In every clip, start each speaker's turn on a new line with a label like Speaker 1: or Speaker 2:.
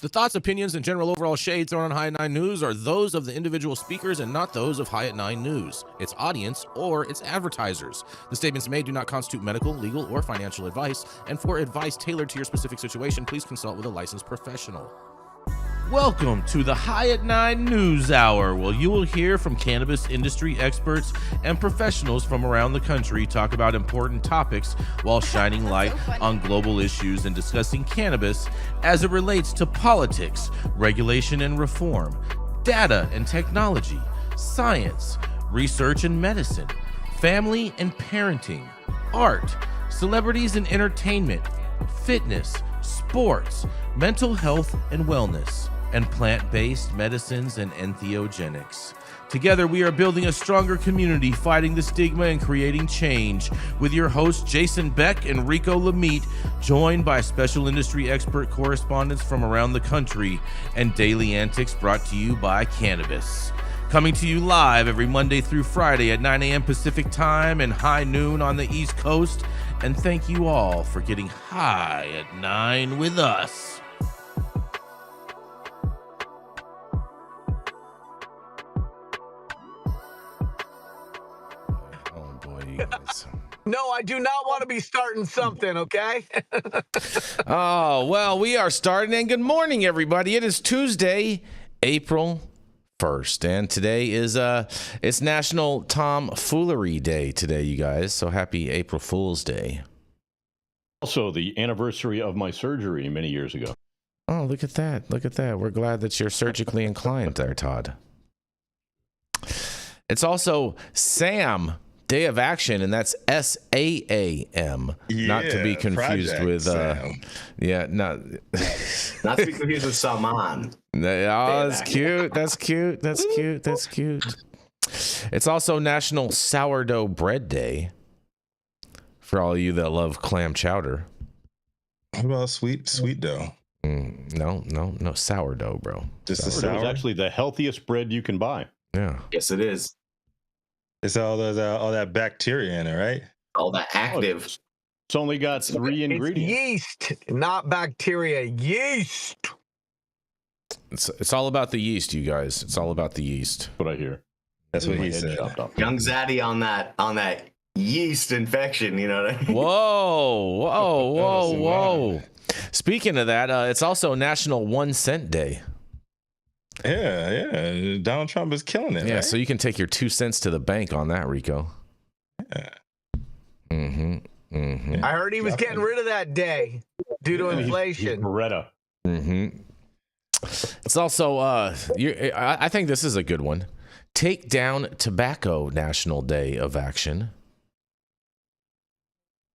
Speaker 1: The thoughts, opinions, and general overall shades thrown on High at 9 News are those of the individual speakers and not those of High at 9 News, its audience, or its advertisers. The statements made do not constitute medical, legal, or financial advice, and for advice tailored to your specific situation, please consult with a licensed professional. Welcome to the High at 9 News Hour, where you will hear from cannabis industry experts and professionals from around the country talk about important topics while shining light on global issues and discussing cannabis as it relates to politics, regulation and reform, data and technology, science, research and medicine, family and parenting, art, celebrities and entertainment, fitness, sports, mental health and wellness, and plant-based medicines and entheogenics. Together, we are building a stronger community, fighting the stigma and creating change. With your hosts, Jason Beck and Rico Lamitte, joined by special industry expert correspondents from around the country, and daily antics brought to you by Cannabis. Coming to you live every Monday through Friday at 9 a.m. Pacific Time and high noon on the East Coast. And thank you all for getting high at 9 with us.
Speaker 2: No, I do not want to be starting something, okay?
Speaker 1: Oh, well, we are starting, and good morning, everybody. It is Tuesday, April 1st, and today is it's National Tomfoolery Day today, you guys, so happy April Fool's Day.
Speaker 3: Also, the anniversary of my surgery many years ago.
Speaker 1: Oh, look at that. Look at that. We're glad that you're surgically inclined there, Todd. It's also SAAM, Day of Action, and that's SAAM, not to be confused with not
Speaker 4: to be confused with Saman.
Speaker 1: Oh, that's cute. That's cute. That's cute. That's cute. It's also National Sourdough Bread Day for all of you that love clam chowder.
Speaker 5: What about sweet dough?
Speaker 1: No, sourdough, bro.
Speaker 5: Just the
Speaker 3: Sourdough
Speaker 5: sour?
Speaker 3: is actually the healthiest bread you can buy.
Speaker 1: Yeah.
Speaker 4: Yes, it is.
Speaker 5: It's all that bacteria in it, right?
Speaker 4: All the active.
Speaker 3: It's only got three ingredients.
Speaker 2: It's yeast, not bacteria. Yeast.
Speaker 1: It's all about the yeast, you guys. It's all about the yeast.
Speaker 3: That's what I hear.
Speaker 5: That's what
Speaker 3: My
Speaker 5: he
Speaker 3: head
Speaker 5: said.
Speaker 3: chopped off.
Speaker 4: Young Zaddy on that yeast infection, you know what I mean?
Speaker 1: Whoa. Speaking of that, it's also National 1 Cent Day.
Speaker 5: Yeah. Donald Trump is killing it.
Speaker 1: Yeah,
Speaker 5: right?
Speaker 1: so you can take your 2 cents to the bank on that, Rico.
Speaker 5: Yeah.
Speaker 2: I heard he was getting rid of that day due to inflation.
Speaker 3: Beretta.
Speaker 1: It's also, I think this is a good one. Take Down Tobacco National Day of Action.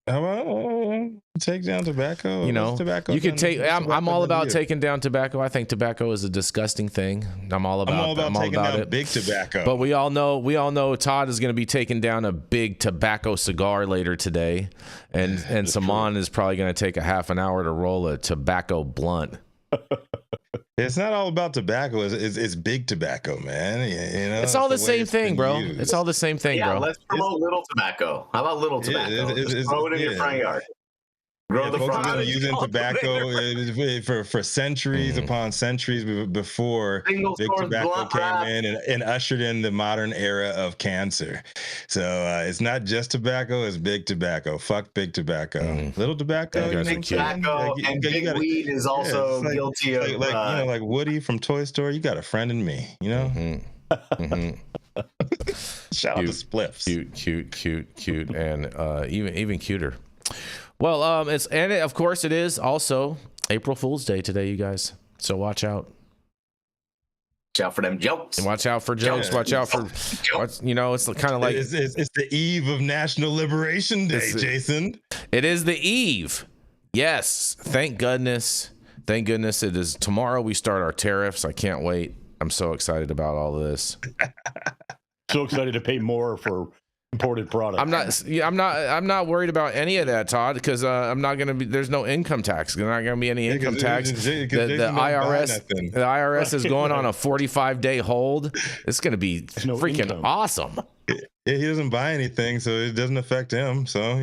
Speaker 5: How about take down tobacco?
Speaker 1: You know,
Speaker 5: tobacco
Speaker 1: you could take. I'm all about taking down tobacco. I think tobacco is a disgusting thing. I'm all about
Speaker 5: taking down
Speaker 1: it.
Speaker 5: big tobacco.
Speaker 1: But we all know Todd is going to be taking down a big tobacco cigar later today, and Saman is probably going to take a half an hour to roll a tobacco blunt.
Speaker 5: It's not all about tobacco. It's big tobacco, man. You know,
Speaker 1: it's all the same thing, bro. It's all the same thing, bro.
Speaker 4: Yeah, let's promote little tobacco. How about little tobacco? Just grow it in your front yard. Grow the
Speaker 5: folks
Speaker 4: front
Speaker 5: have been
Speaker 4: yard.
Speaker 5: using tobacco for centuries upon centuries before
Speaker 4: Single
Speaker 5: big
Speaker 4: source
Speaker 5: tobacco
Speaker 4: blunt
Speaker 5: came
Speaker 4: wrap.
Speaker 5: in and ushered in the modern era of cancer. So it's not just tobacco; it's big tobacco. Fuck big tobacco. Little tobacco.
Speaker 4: Big tobacco and big weed is also guilty of
Speaker 5: like Woody from Toy Story. You got a friend in me. You know. Shout out to Spliffs.
Speaker 1: Cute, and even cuter. Well, of course it is also April Fool's Day today, you guys. So watch out.
Speaker 4: Watch out for them jokes.
Speaker 1: And watch out for jokes.
Speaker 5: Yeah.
Speaker 1: Watch out for, it's kind of like
Speaker 5: it's the eve of National Liberation Day, Jason.
Speaker 1: It is the eve. Yes, thank goodness. Thank goodness it is tomorrow. We start our tariffs. I can't wait. I'm so excited about all of this.
Speaker 3: So excited to pay more for imported products.
Speaker 1: I'm not worried about any of that, Todd, because I'm not going to be. There's no income tax. There's not going to be any income tax. The IRS is going on a 45-day hold. It's going to be freaking income. Awesome.
Speaker 5: Yeah, he doesn't buy anything, so it doesn't affect him. So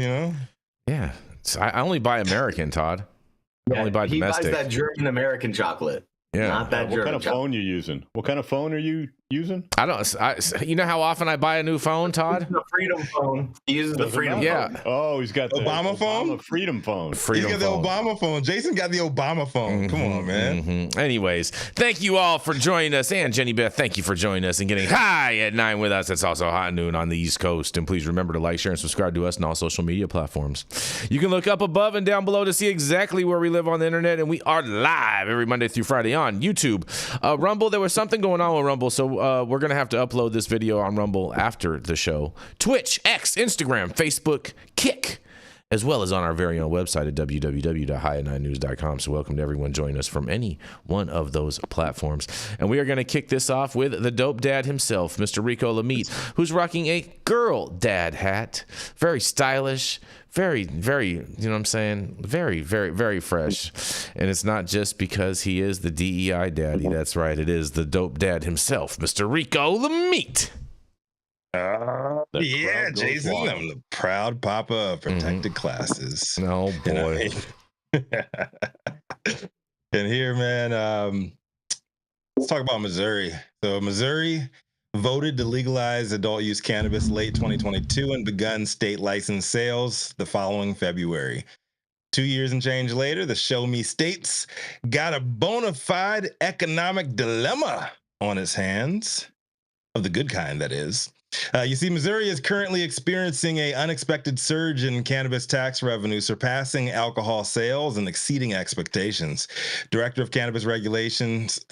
Speaker 1: Yeah, I only buy American, Todd. I only buy domestic.
Speaker 4: He buys that German American chocolate.
Speaker 1: Yeah.
Speaker 4: Not that
Speaker 3: What kind of phone you using? What kind of phone are you using?
Speaker 1: You know how often I buy a new phone, Todd?
Speaker 4: The Freedom phone. He uses the Freedom phone.
Speaker 1: Yeah.
Speaker 3: Oh, he's got the
Speaker 5: Obama phone?
Speaker 3: Freedom phone.
Speaker 1: Freedom
Speaker 5: He's got
Speaker 1: phone.
Speaker 5: the Obama phone. Jason got the Obama phone. Come on, man.
Speaker 1: Anyways, thank you all for joining us. And Jenny Beth, thank you for joining us and getting high at 9 with us. It's also hot noon on the East Coast. And please remember to like, share, and subscribe to us on all social media platforms. You can look up above and down below to see exactly where we live on the internet. And we are live every Monday through Friday on YouTube. Rumble, there was something going on with Rumble, so we're going to have to upload this video on Rumble after the show. Twitch, X, Instagram, Facebook, Kick, as well as on our very own website at www.high9news.com. So welcome to everyone joining us from any one of those platforms. And we are going to kick this off with the dope dad himself, Mr. Rico Lamitte, who's rocking a girl dad hat. Very stylish. Very, very, you know what I'm saying? Very, very, very fresh. And it's not just because he is the DEI daddy. That's right. It is the dope dad himself, Mr. Rico Lamitte.
Speaker 5: Yeah, Jason, I'm the proud papa of protected classes.
Speaker 1: Oh, boy.
Speaker 5: And here, man, let's talk about Missouri. So Missouri voted to legalize adult use cannabis late 2022 and begun state licensed sales the following February. 2 years and change later, the show me states got a bona fide economic dilemma on its hands, of the good kind, that is. You see, Missouri is currently experiencing an unexpected surge in cannabis tax revenue, surpassing alcohol sales and exceeding expectations. Director of Cannabis Regulations,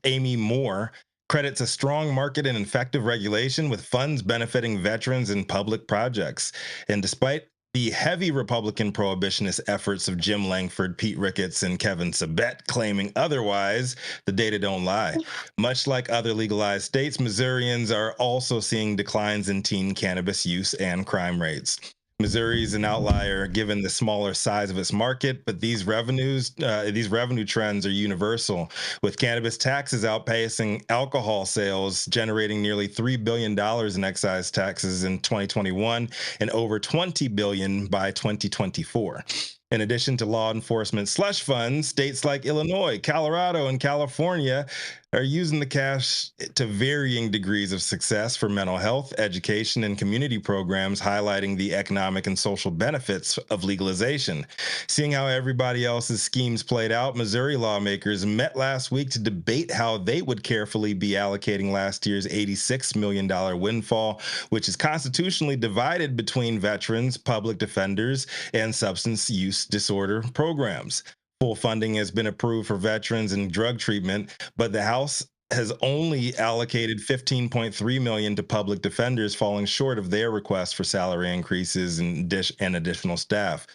Speaker 5: Amy Moore, credits a strong market and effective regulation with funds benefiting veterans and public projects. And despite the heavy Republican prohibitionist efforts of Jim Langford, Pete Ricketts, and Kevin Sabet claiming otherwise, the data don't lie. Much like other legalized states, Missourians are also seeing declines in teen cannabis use and crime rates. Missouri is an outlier given the smaller size of its market, but these revenue trends are universal, with cannabis taxes outpacing alcohol sales, generating nearly $3 billion in excise taxes in 2021 and over $20 billion by 2024. In addition to law enforcement slush funds, states like Illinois, Colorado, and California are using the cash to varying degrees of success for mental health, education, and community programs, highlighting the economic and social benefits of legalization. Seeing how everybody else's schemes played out, Missouri lawmakers met last week to debate how they would carefully be allocating last year's $86 million windfall, which is constitutionally divided between veterans, public defenders, and substance use disorder programs. Full funding has been approved for veterans and drug treatment, but the House has only allocated $15.3 million to public defenders, falling short of their request for salary increases and additional staff.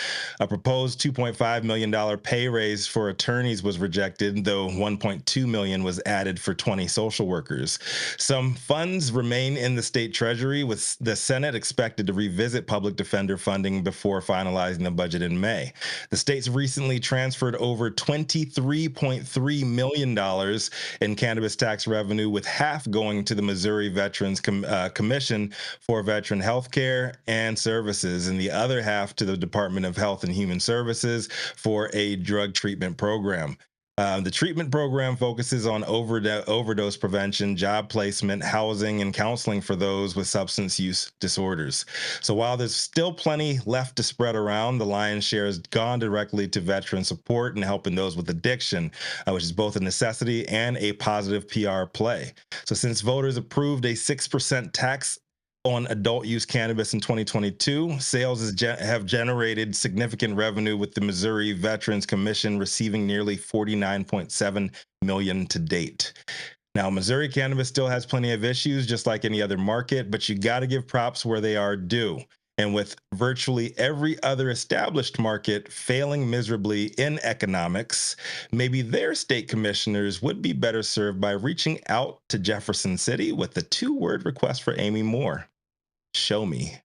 Speaker 5: A proposed $2.5 million pay raise for attorneys was rejected, though $1.2 million was added for 20 social workers. Some funds remain in the state treasury, with the Senate expected to revisit public defender funding before finalizing the budget in May. The states recently transferred over $23.3 million in cannabis tax revenue, with half going to the Missouri Veterans Commission for Veteran Health Care and Services, and the other half to the Department of Health and Human Services for a drug treatment program. The treatment program focuses on overdose prevention, job placement, housing, and counseling for those with substance use disorders. So while there's still plenty left to spread around, the lion's share has gone directly to veteran support and helping those with addiction, which is both a necessity and a positive PR play. So since voters approved a 6% tax on adult use cannabis in 2022, sales have generated significant revenue, with the Missouri Veterans Commission receiving nearly $49.7 million to date. Now, Missouri cannabis still has plenty of issues, just like any other market, but you got to give props where they are due. And with virtually every other established market failing miserably in economics, maybe their state commissioners would be better served by reaching out to Jefferson City with the 2-word request for Amy Moore. Show me.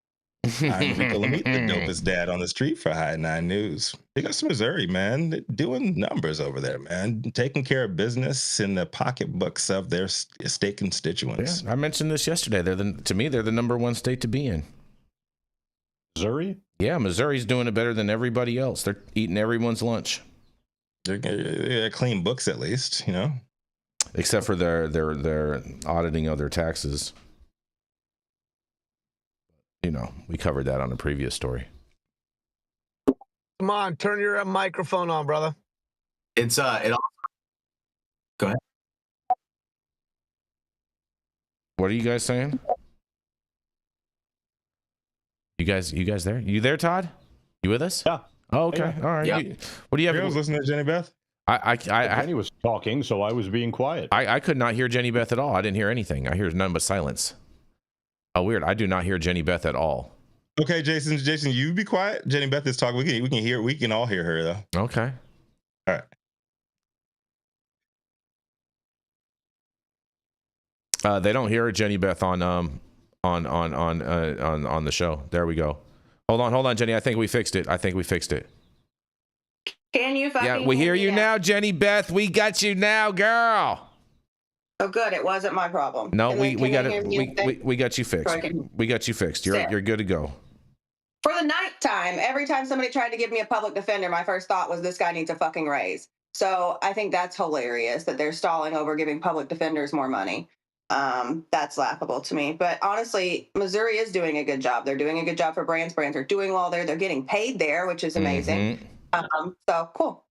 Speaker 5: I'm Rico Lamitte, the dopest dad on the street for High 9 News. They got some Missouri, man. They're doing numbers over there, man. Taking care of business in the pocketbooks of their state constituents.
Speaker 1: Yeah, I mentioned this yesterday. To me, they're the number one state to be in.
Speaker 3: Missouri?
Speaker 1: Yeah, Missouri's doing it better than everybody else. They're eating everyone's lunch.
Speaker 5: They're clean books at least, you know.
Speaker 1: Except for their auditing of their taxes. You know, we covered that on a previous story.
Speaker 2: Come on, turn your microphone on, brother.
Speaker 4: It's it. Go ahead.
Speaker 1: What are you guys saying? You guys there? You there, Todd? You with us?
Speaker 3: Yeah.
Speaker 1: Oh, okay.
Speaker 3: Yeah.
Speaker 1: All right.
Speaker 4: Yeah.
Speaker 1: What do you have?
Speaker 5: I was listening to Jenny Beth.
Speaker 3: Jenny was talking, so I was being quiet.
Speaker 1: I could not hear Jenny Beth at all. I didn't hear anything. I hear none but silence. Oh, weird. I do not hear Jenny Beth at all.
Speaker 5: Okay, Jason, you be quiet. Jenny Beth is talking. We can all hear her though.
Speaker 1: Okay.
Speaker 5: All
Speaker 1: right. They don't hear Jenny Beth on the show. There we go. Hold on, Jenny. I think we fixed it.
Speaker 6: Can you fucking
Speaker 1: Yeah, we hear you now, Jenny Beth. We got you now, girl.
Speaker 6: Oh, good. It wasn't my problem.
Speaker 1: No,
Speaker 6: And
Speaker 1: we
Speaker 6: then
Speaker 1: got
Speaker 6: can
Speaker 1: it.
Speaker 6: you hear me
Speaker 1: We got you fixed. We got you fixed. You're good to go.
Speaker 6: For the nighttime, every time somebody tried to give me a public defender, my first thought was this guy needs a fucking raise. So I think that's hilarious that they're stalling over giving public defenders more money. That's laughable to me. But honestly, Missouri is doing a good job. They're doing a good job for brands. Brands are doing well there. They're getting paid there, which is amazing. So cool.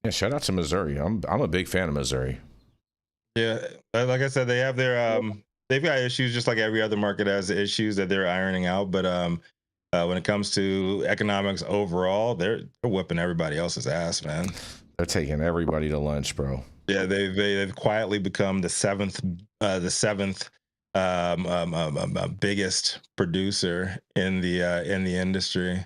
Speaker 1: Yeah, shout out to Missouri. I'm a big fan of Missouri.
Speaker 5: Yeah, like I said, they have their they've got issues just like every other market has issues that they're ironing out. But when it comes to economics overall, they're whipping everybody else's ass, man.
Speaker 1: They're taking everybody to lunch, bro.
Speaker 5: Yeah, they've quietly become the seventh biggest producer in the industry.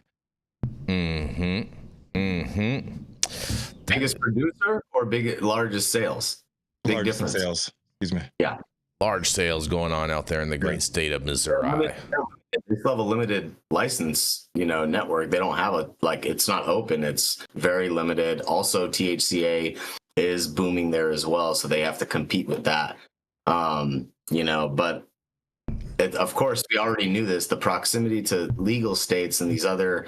Speaker 4: Biggest producer or largest sales? Big
Speaker 5: Largest
Speaker 4: difference.
Speaker 5: Sales. Excuse me.
Speaker 4: Yeah.
Speaker 1: Large sales going on out there in the great state of Missouri.
Speaker 4: They still have a limited license, network. They don't have it's not open. It's very limited. Also, THCA is booming there as well, so they have to compete with that. But of course, we already knew this. The proximity to legal states and these other,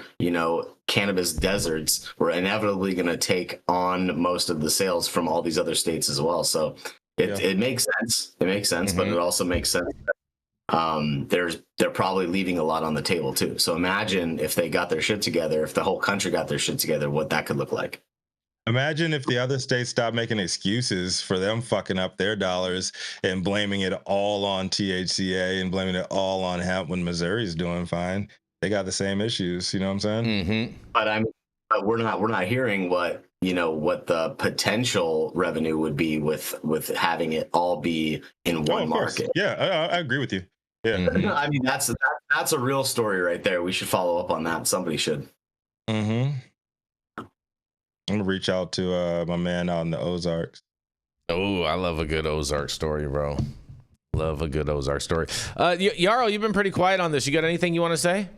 Speaker 4: cannabis deserts were inevitably going to take on most of the sales from all these other states as well. So it makes sense. It makes sense, but it also makes sense that they're probably leaving a lot on the table too. So imagine if they got their shit together, if the whole country got their shit together, what that could look like.
Speaker 5: Imagine if the other states stopped making excuses for them fucking up their dollars and blaming it all on THCA and blaming it all on hemp when Missouri's doing fine. They got the same issues, you know what I'm saying?
Speaker 4: But we're not hearing what the potential revenue would be with having it all be in one market.
Speaker 5: Yeah, I agree with you. Yeah.
Speaker 4: I mean, that's a real story right there. We should follow up on that. Somebody should.
Speaker 5: I'm gonna reach out to my man out in the Ozarks.
Speaker 1: Oh, I love a good Ozark story, bro. Love a good Ozark story. Yarrow, you've been pretty quiet on this. You got anything you want to say?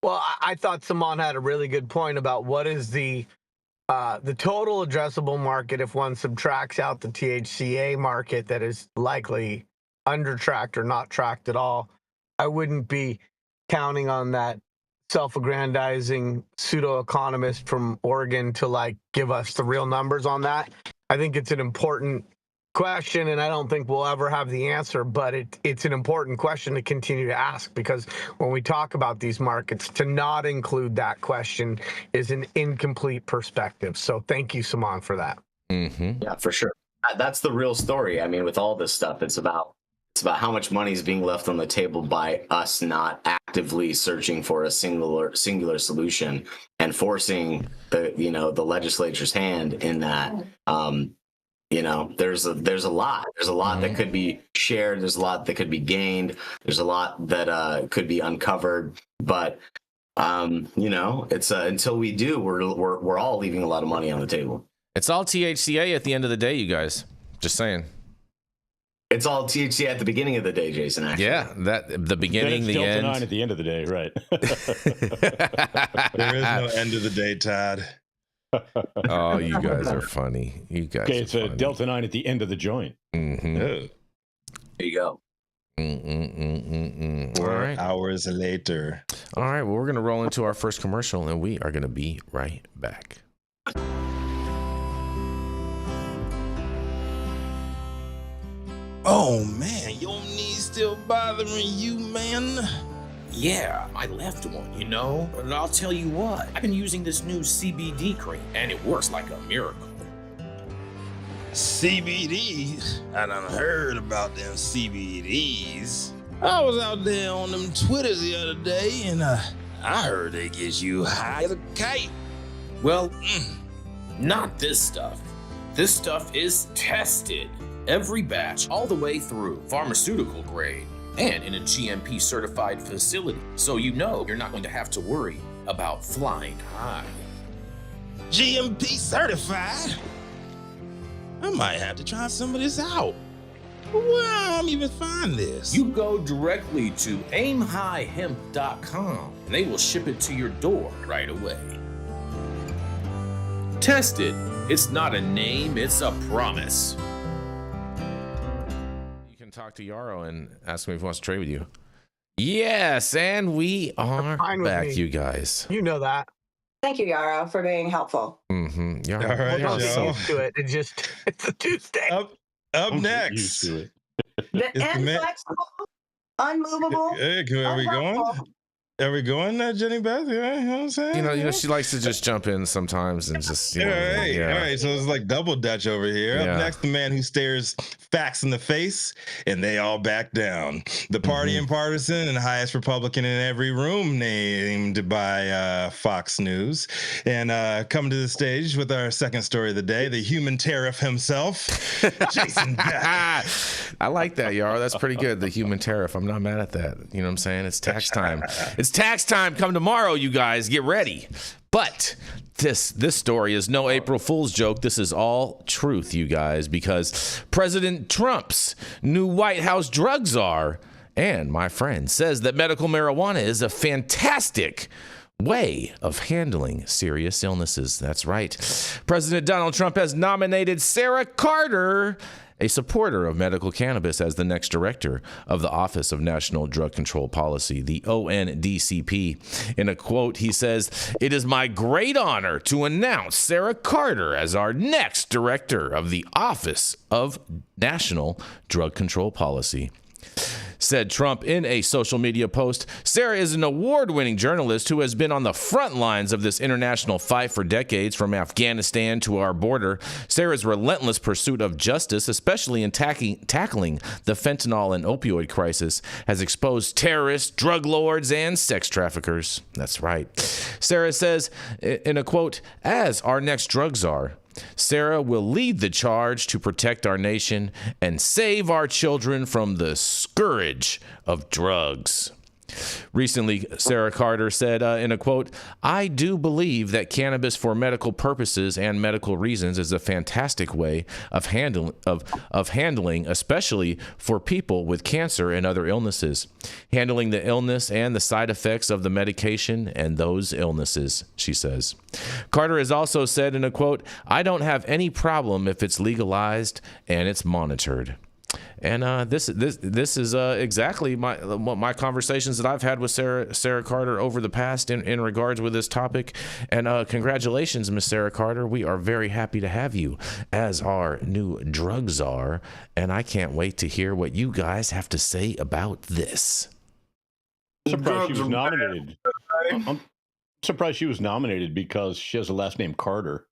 Speaker 2: Well, I thought Saman had a really good point about what is the total addressable market if one subtracts out the THCA market that is likely under-tracked or not tracked at all. I wouldn't be counting on that self-aggrandizing pseudo-economist from Oregon to give us the real numbers on that. I think it's an important question, and I don't think we'll ever have the answer, but it's an important question to continue to ask, because when we talk about these markets, to not include that question is an incomplete perspective. So thank you, Saman, for that.
Speaker 4: Yeah, for sure. That's the real story. I mean, with all this stuff, it's about how much money is being left on the table by us not actively searching for a singular solution and forcing the legislature's hand in that. There's a lot that could be shared. There's a lot that could be gained. There's a lot that could be uncovered. But it's until we do, we're all leaving a lot of money on the table.
Speaker 1: It's all THCA at the end of the day, you guys. Just saying.
Speaker 4: It's all THC at the beginning of the day, Jason. Actually.
Speaker 1: Yeah, the beginning, the end.
Speaker 3: Delta 9 at the end of the day, right?
Speaker 5: There is no end of the day, Todd.
Speaker 1: Oh, you guys are funny. You guys.
Speaker 3: Okay, it's a Delta 9 at the end of the joint.
Speaker 1: Mm-hmm.
Speaker 4: There you go.
Speaker 1: All
Speaker 5: 4
Speaker 1: right.
Speaker 5: hours later.
Speaker 1: All right. Well, we're going to roll into our first commercial, and we are going to be right back.
Speaker 5: Oh man, your knees still bothering you, man?
Speaker 7: Yeah, my left one, you know? But I'll tell you what, I've been using this new CBD cream, and it works like a miracle.
Speaker 5: CBDs? I done heard about them CBDs. I was out there on them Twitters the other day, and I heard they get you high as a kite.
Speaker 7: Well, not this stuff. This stuff is tested. Every batch, all the way through, pharmaceutical grade, and in a GMP certified facility. So you know you're not going to have to worry about flying high.
Speaker 5: GMP certified? I might have to try some of this out. Where I'm even find this?
Speaker 7: You go directly to aimhighhemp.com and they will ship it to your door right away. Tested. It's not a name, it's a promise.
Speaker 1: You can talk to Yarrow and ask him if he wants to trade with you. Yes, and we are
Speaker 2: Fine with
Speaker 1: back,
Speaker 2: me.
Speaker 1: you guys.
Speaker 2: You know that.
Speaker 6: Thank you, Yarrow, for being helpful.
Speaker 1: Mm-hmm. Yarrow,
Speaker 5: All right,
Speaker 2: Don't
Speaker 1: Yarrow's
Speaker 2: get
Speaker 5: Joe.
Speaker 2: used to it. It's a Tuesday.
Speaker 5: Up
Speaker 3: I'm
Speaker 5: next.
Speaker 3: used to it.
Speaker 6: The
Speaker 5: It's the man-
Speaker 6: inflexible, unmovable,
Speaker 5: Hey, are we going?
Speaker 6: unhelpful.
Speaker 5: Are we going, Jenny Beth? Yeah, you know what I'm saying?
Speaker 1: You know, she likes to just jump in sometimes and just, you
Speaker 5: All
Speaker 1: know,
Speaker 5: right,
Speaker 1: yeah.
Speaker 5: all right. So it's like double Dutch over here.
Speaker 1: Yeah.
Speaker 5: Up next, the man who stares facts in the face, and they all back down. The party and partisan and highest Republican in every room, named by Fox News. And coming to the stage with our second story of the day, the human tariff himself, Jason Beck.
Speaker 1: I like that, Yarrow. That's pretty good. The human tariff. I'm not mad at that. You know what I'm saying? It's tax time. It's tax time. Come tomorrow, you guys. Get ready. But this story is no April Fool's joke. This is all truth, you guys, because President Trump's new White House drug czar, and my friend, says that medical marijuana is a fantastic way of handling serious illnesses. That's right. President Donald Trump has nominated Sarah Carter, a supporter of medical cannabis, as the next director of the Office of National Drug Control Policy, the ONDCP. In a quote, he says, "It is my great honor to announce Sarah Carter as our next director of the Office of National Drug Control Policy," said Trump in a social media post. Sarah is an award-winning journalist who has been on the front lines of this international fight for decades, from Afghanistan to our border. Sarah's relentless pursuit of justice, especially in tackling the fentanyl and opioid crisis, has exposed terrorists, drug lords, and sex traffickers. That's right. Sarah says in a quote, "As our next drug czar, Sarah will lead the charge to protect our nation and save our children from the scourge of drugs." Recently, Sarah Carter said in a quote, "I do believe that cannabis for medical purposes and medical reasons is a fantastic way of handling, especially for people with cancer and other illnesses, handling the illness and the side effects of the medication and those illnesses," she says. Carter has also said in a quote, "I don't have any problem if it's legalized and it's monitored." And this is exactly my conversations that I've had with Sarah Carter over the past in regards with this topic. And congratulations, Miss Sarah Carter. We are very happy to have you as our new drug czar, and I can't wait to hear what you guys have to say about this.
Speaker 3: I'm surprised she was nominated. I'm surprised she was nominated because she has a last name Carter.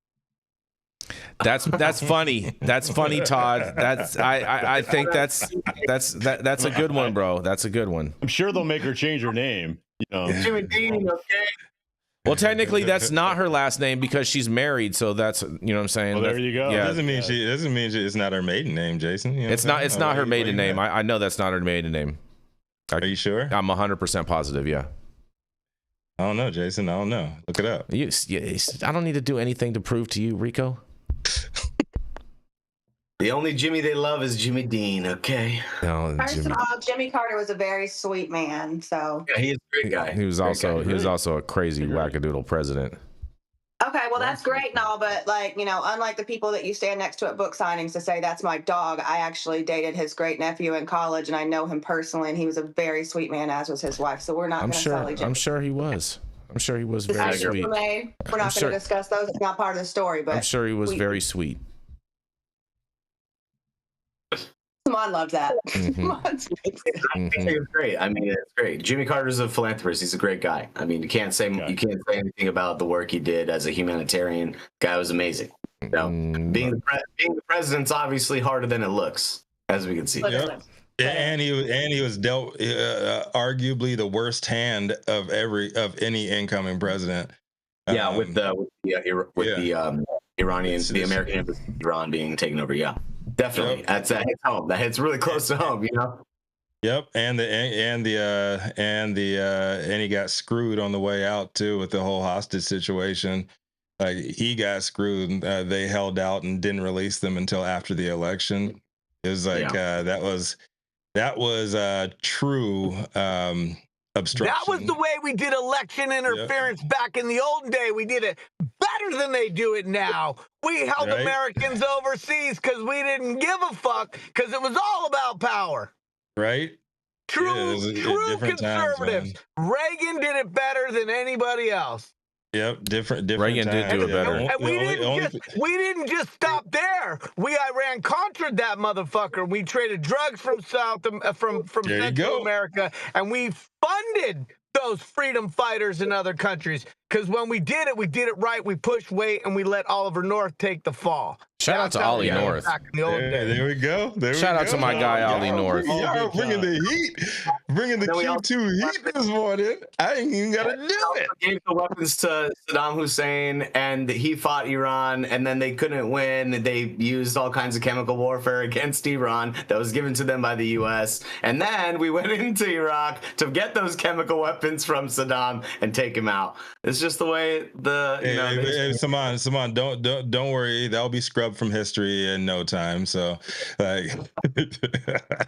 Speaker 1: That's funny. That's funny, Todd. I think that's a good one, bro. That's a good one.
Speaker 3: I'm sure they'll make her change her name. You know.
Speaker 2: Jimmy Dean, okay?
Speaker 1: Well, technically, that's not her last name because she's married. So that's, you know what I'm saying.
Speaker 3: Well, there you go.
Speaker 1: Yeah,
Speaker 5: Doesn't mean it's not her maiden name, Jason. You know
Speaker 1: it's
Speaker 5: what I'm
Speaker 1: not. It's
Speaker 5: saying?
Speaker 1: not her
Speaker 5: Why
Speaker 1: maiden
Speaker 5: you
Speaker 1: name.
Speaker 5: mad?
Speaker 1: I know that's not her maiden name.
Speaker 5: Are you sure?
Speaker 1: I'm 100% positive. Yeah.
Speaker 5: I don't know, Jason. I don't know. Look it up.
Speaker 1: I don't need to do anything to prove to you, Rico.
Speaker 4: The only Jimmy they love is Jimmy Dean, okay?
Speaker 1: No,
Speaker 6: First
Speaker 1: Jimmy.
Speaker 6: of all, Jimmy Carter was a very sweet man. So
Speaker 4: Yeah, he is a great guy.
Speaker 1: He was
Speaker 4: Great
Speaker 1: also
Speaker 4: guy.
Speaker 1: he was also a crazy wackadoodle president.
Speaker 6: Okay, well, that's great and all, but like, you know, unlike the people that you stand next to at book signings to say that's my dog, I actually dated his great nephew in college and I know him personally and he was a very sweet man, as was his wife. So we're not going to sell each other.
Speaker 1: I'm sure he was. I'm sure he was very sweet.
Speaker 6: We're not going to discuss those. It's not part of the story, but
Speaker 1: I'm sure he was very sweet.
Speaker 6: Saman loves that.
Speaker 4: I think it's great. I mean, it's great. Jimmy Carter's a philanthropist. He's a great guy. I mean, you can't say anything about the work he did as a humanitarian. Guy was amazing. You know, being the president's obviously harder than it looks, as we can see.
Speaker 5: Yep. And he was dealt arguably the worst hand of any incoming president.
Speaker 4: With the Iranian, the American embassy in Iran being taken over. Yeah, definitely. That hits home. That hits really close to home. You know.
Speaker 5: Yep, and he got screwed on the way out too with the whole hostage situation. Like he got screwed. They held out and didn't release them until after the election. It was like that was true obstruction.
Speaker 2: That was the way we did election interference back in the olden day. We did it better than they do it now. We held Americans overseas because we didn't give a fuck because it was all about power.
Speaker 5: Right?
Speaker 2: True conservatives. Reagan did it better than anybody else.
Speaker 5: Yep, different.
Speaker 1: Reagan did do it better.
Speaker 2: And we didn't just stop there. We Iran-Contra'd that motherfucker. We traded drugs from Central America, and we funded those freedom fighters in other countries. Because when we did it right. We pushed weight, and we let Oliver North take the fall.
Speaker 1: Shout out to Ollie North.
Speaker 5: There we go.
Speaker 1: Shout out to my guy Ollie North.
Speaker 5: Y'all bringing the heat, bringing the Q2 heat this morning. I ain't even gotta do it.
Speaker 4: Gave the weapons to Saddam Hussein, and he fought Iran, and then they couldn't win. They used all kinds of chemical warfare against Iran that was given to them by the U.S. And then we went into Iraq to get those chemical weapons from Saddam and take him out. It's just the way
Speaker 5: Saman, don't worry. That'll be scrubbed from history in no time. So, like,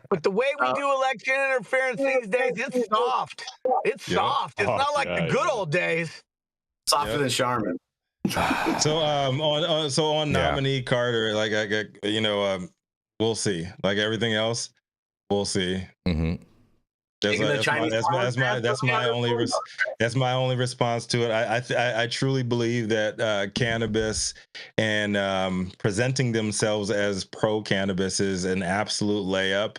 Speaker 2: but the way we do election interference these days, it's soft. It's soft. It's not like the good old days.
Speaker 4: Softer than Charmin.
Speaker 5: So, on nominee Carter, like, we'll see. Like everything else, we'll see.
Speaker 1: Mm-hmm.
Speaker 5: That's my only response to it. I truly believe that cannabis and presenting themselves as pro cannabis is an absolute layup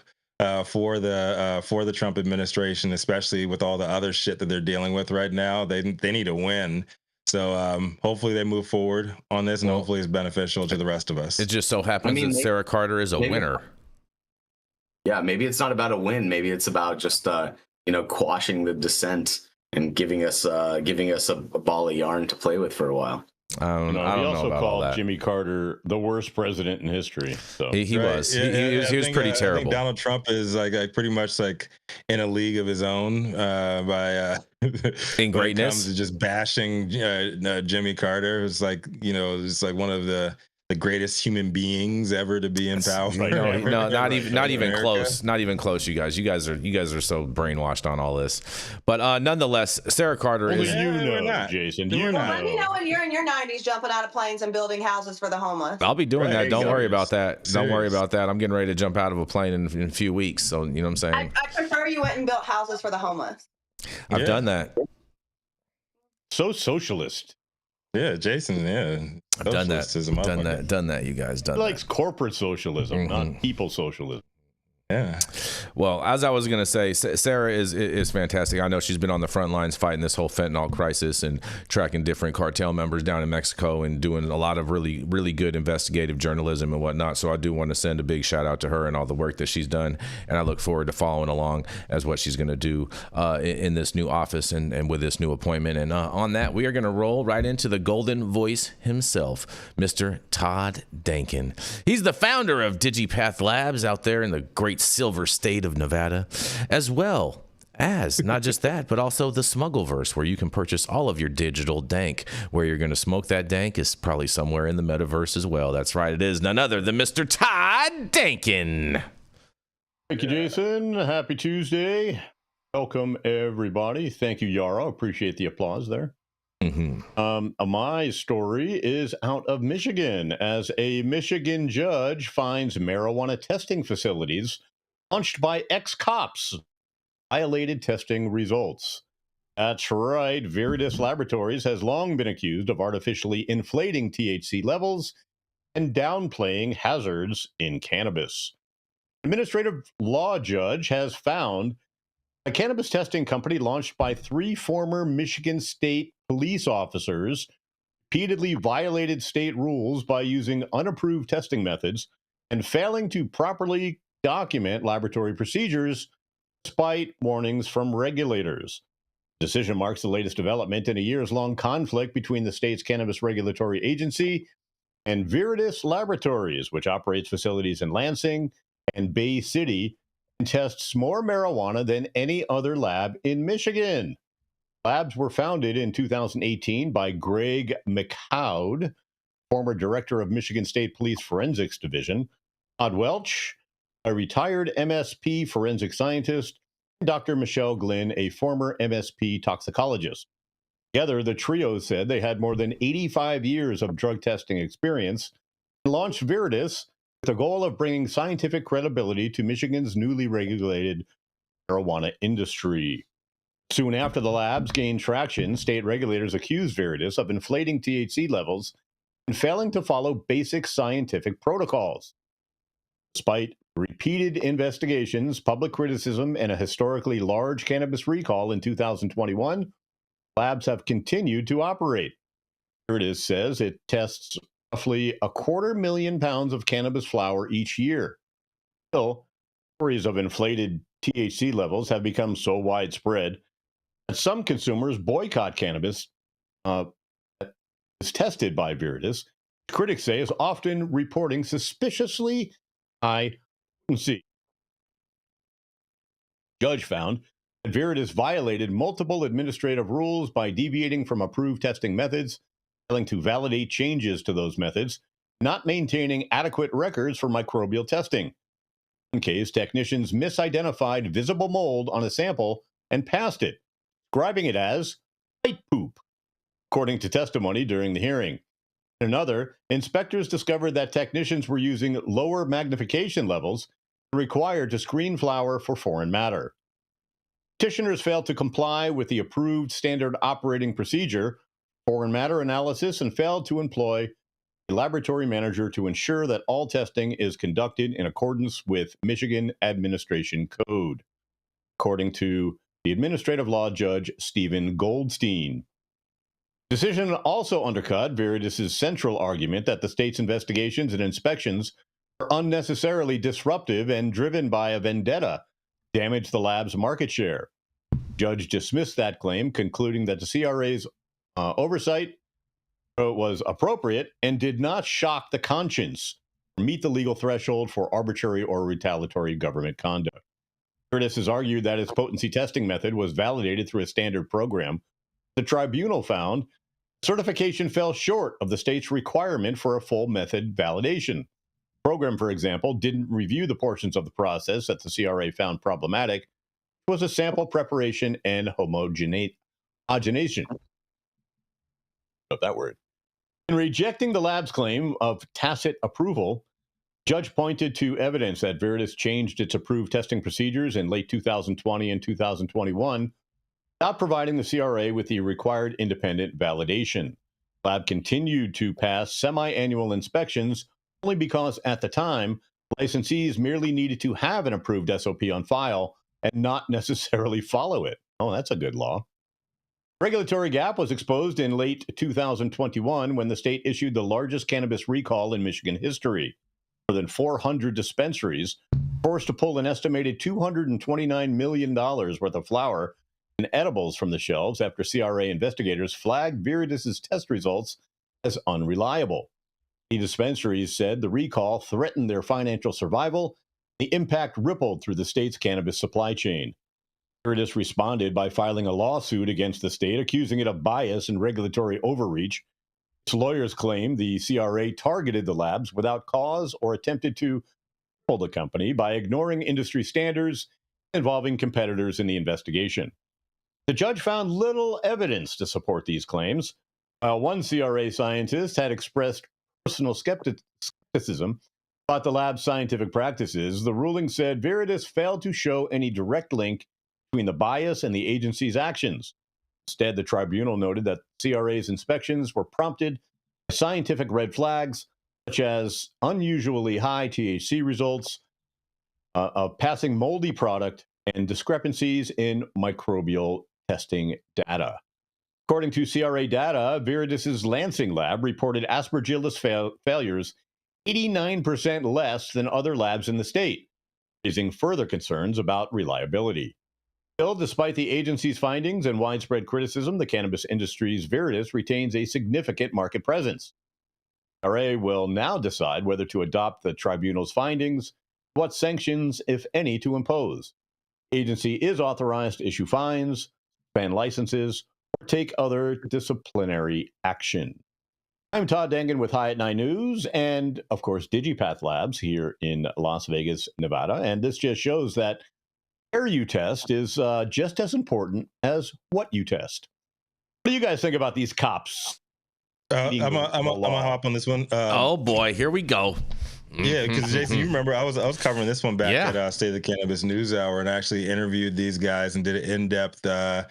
Speaker 5: for the Trump administration, especially with all the other shit that they're dealing with right now. They need to win. So hopefully they move forward on this, and hopefully it's beneficial to the rest of us.
Speaker 1: It just so happens that Sarah Carter is a winner.
Speaker 4: Yeah, maybe it's not about a win. Maybe it's about just quashing the dissent and giving us a ball of yarn to play with for a while.
Speaker 1: I don't know
Speaker 3: He also
Speaker 1: about
Speaker 3: called
Speaker 1: all that.
Speaker 3: Jimmy Carter the worst president in history. So
Speaker 1: he was. He was pretty terrible.
Speaker 5: I think Donald Trump is like pretty much like in a league of his own
Speaker 1: in greatness.
Speaker 5: When it comes to just bashing Jimmy Carter. It's like it's like one of the greatest human beings ever to be in power.
Speaker 1: No, not even close. Not even close. You guys are so brainwashed on all this. But nonetheless, Sarah Carter is.
Speaker 3: Jason.
Speaker 6: Let me know when you're in your 90s jumping out of planes and building houses for the homeless.
Speaker 1: I'll be doing that. Don't worry about that. Don't worry about that. I'm getting ready to jump out of a plane in a few weeks. So you know what I'm saying.
Speaker 6: I prefer you went and built houses for the homeless.
Speaker 1: I've done that.
Speaker 3: So socialist.
Speaker 5: Yeah, Jason. Yeah,
Speaker 1: I've done that. Done that. You guys done.
Speaker 3: He likes corporate socialism, not people socialism.
Speaker 5: Yeah.
Speaker 1: Well, as I was going to say, Sarah is fantastic. I know she's been on the front lines fighting this whole fentanyl crisis and tracking different cartel members down in Mexico and doing a lot of really, really good investigative journalism and whatnot. So I do want to send a big shout out to her and all the work that she's done. And I look forward to following along as what she's going to do in this new office and with this new appointment. And on that, we are going to roll right into the golden voice himself, Mr. Todd Denkin. He's the founder of DigiPath Labs out there in the great silver state of Nevada, as well as not just that, but also the Smuggleverse, where you can purchase all of your digital dank. Where you're going to smoke that dank is probably somewhere in the metaverse as well. That's right, it is none other than Mr. Todd Denkin.
Speaker 3: Thank you, Jason. Happy Tuesday. Welcome, everybody. Thank you, Yarrow. Appreciate the applause there. My story is out of Michigan, as a Michigan judge finds marijuana testing facilities launched by ex-cops violated testing results. That's right. Viridis Laboratories has long been accused of artificially inflating THC levels and downplaying hazards in cannabis. An administrative law judge has found a cannabis testing company launched by 3 former Michigan State police officers repeatedly violated state rules by using unapproved testing methods and failing to properly document laboratory procedures despite warnings from regulators. The decision marks the latest development in a years-long conflict between the state's cannabis regulatory agency and Viridis Laboratories, which operates facilities in Lansing and Bay City and tests more marijuana than any other lab in Michigan. Labs were founded in 2018 by Greg McHowd, former director of Michigan State Police Forensics Division, Todd Welch, a retired MSP forensic scientist, and Dr. Michelle Glynn, a former MSP toxicologist. Together, the trio said they had more than 85 years of drug testing experience and launched Viridis with the goal of bringing scientific credibility to Michigan's newly regulated marijuana industry. Soon after the labs gained traction, state regulators accused Viridis of inflating THC levels and failing to follow basic scientific protocols. Despite repeated investigations, public criticism, and a historically large cannabis recall in 2021, labs have continued to operate. Viridis says it tests roughly 250,000 pounds of cannabis flower each year. Still, stories of inflated THC levels have become so widespread that some consumers boycott cannabis that is tested by Viridis. Critics say is often reporting suspiciously high potency. Judge found that Viridis violated multiple administrative rules by deviating from approved testing methods, failing to validate changes to those methods, not maintaining adequate records for microbial testing. In one case, technicians misidentified visible mold on a sample and passed it, describing it as white poop, according to testimony during the hearing. In another, inspectors discovered that technicians were using lower magnification levels required to screen flower for foreign matter. Petitioners failed to comply with the approved standard operating procedure, foreign matter analysis, and failed to employ a laboratory manager to ensure that all testing is conducted in accordance with Michigan Administration Code, according to the administrative law judge Stephen Goldstein. Decision also undercut Viridis' central argument that the state's investigations and inspections are unnecessarily disruptive and driven by a vendetta to damage the lab's market share. The judge dismissed that claim, concluding that the CRA's oversight was appropriate and did not shock the conscience or meet the legal threshold for arbitrary or retaliatory government conduct. Viridis has argued that its potency testing method was validated through a standard program. The tribunal found certification fell short of the state's requirement for a full method validation. The program, for example, didn't review the portions of the process that the CRA found problematic, which was a sample preparation and homogenation. Of that word. In rejecting the lab's claim of tacit approval, the judge pointed to evidence that Viridis changed its approved testing procedures in late 2020 and 2021 without providing the CRA with the required independent validation. The lab continued to pass semi-annual inspections only because, at the time, licensees merely needed to have an approved SOP on file and not necessarily follow it. Oh, that's a good law. Regulatory gap was exposed in late 2021 when the state issued the largest cannabis recall in Michigan history. More than 400 dispensaries forced to pull an estimated $229 million worth of flower and edibles from the shelves after CRA investigators flagged Viridis' test results as unreliable. The dispensaries said the recall threatened their financial survival. The impact rippled through the state's cannabis supply chain. Viridis responded by filing a lawsuit against the state, accusing it of bias and regulatory overreach. Its lawyers claim the CRA targeted the labs without cause or attempted to pull the company by ignoring industry standards involving competitors in the investigation. The judge found little evidence to support these claims. While one CRA scientist had expressed personal skepticism about the lab's scientific practices, the ruling said Veritas failed to show any direct link between the bias and the agency's actions. Instead, the tribunal noted that CRA's inspections were prompted by scientific red flags, such as unusually high THC results, a passing moldy product, and discrepancies in microbial testing data. According to CRA data, Veritas's Lansing lab reported aspergillus failures 89% less than other labs in the state, raising further concerns about reliability. Still, despite the agency's findings and widespread criticism, the cannabis industry's Veritas retains a significant market presence. CRA will now decide whether to adopt the tribunal's findings, what sanctions, if any, to impose. The agency is authorized to issue fines, ban licenses, or take other disciplinary action. I'm Todd Denkin with High at 9 News and, of course, Digipath Labs here in Las Vegas, Nevada. And this just shows that where you test is just as important as what you test. What do you guys think about these cops?
Speaker 5: I'm gonna hop on this one.
Speaker 1: Oh boy, here we go.
Speaker 5: Yeah, because Jason, you remember I was covering this one back at State of the Cannabis News Hour, and I actually interviewed these guys and did an in-depth, a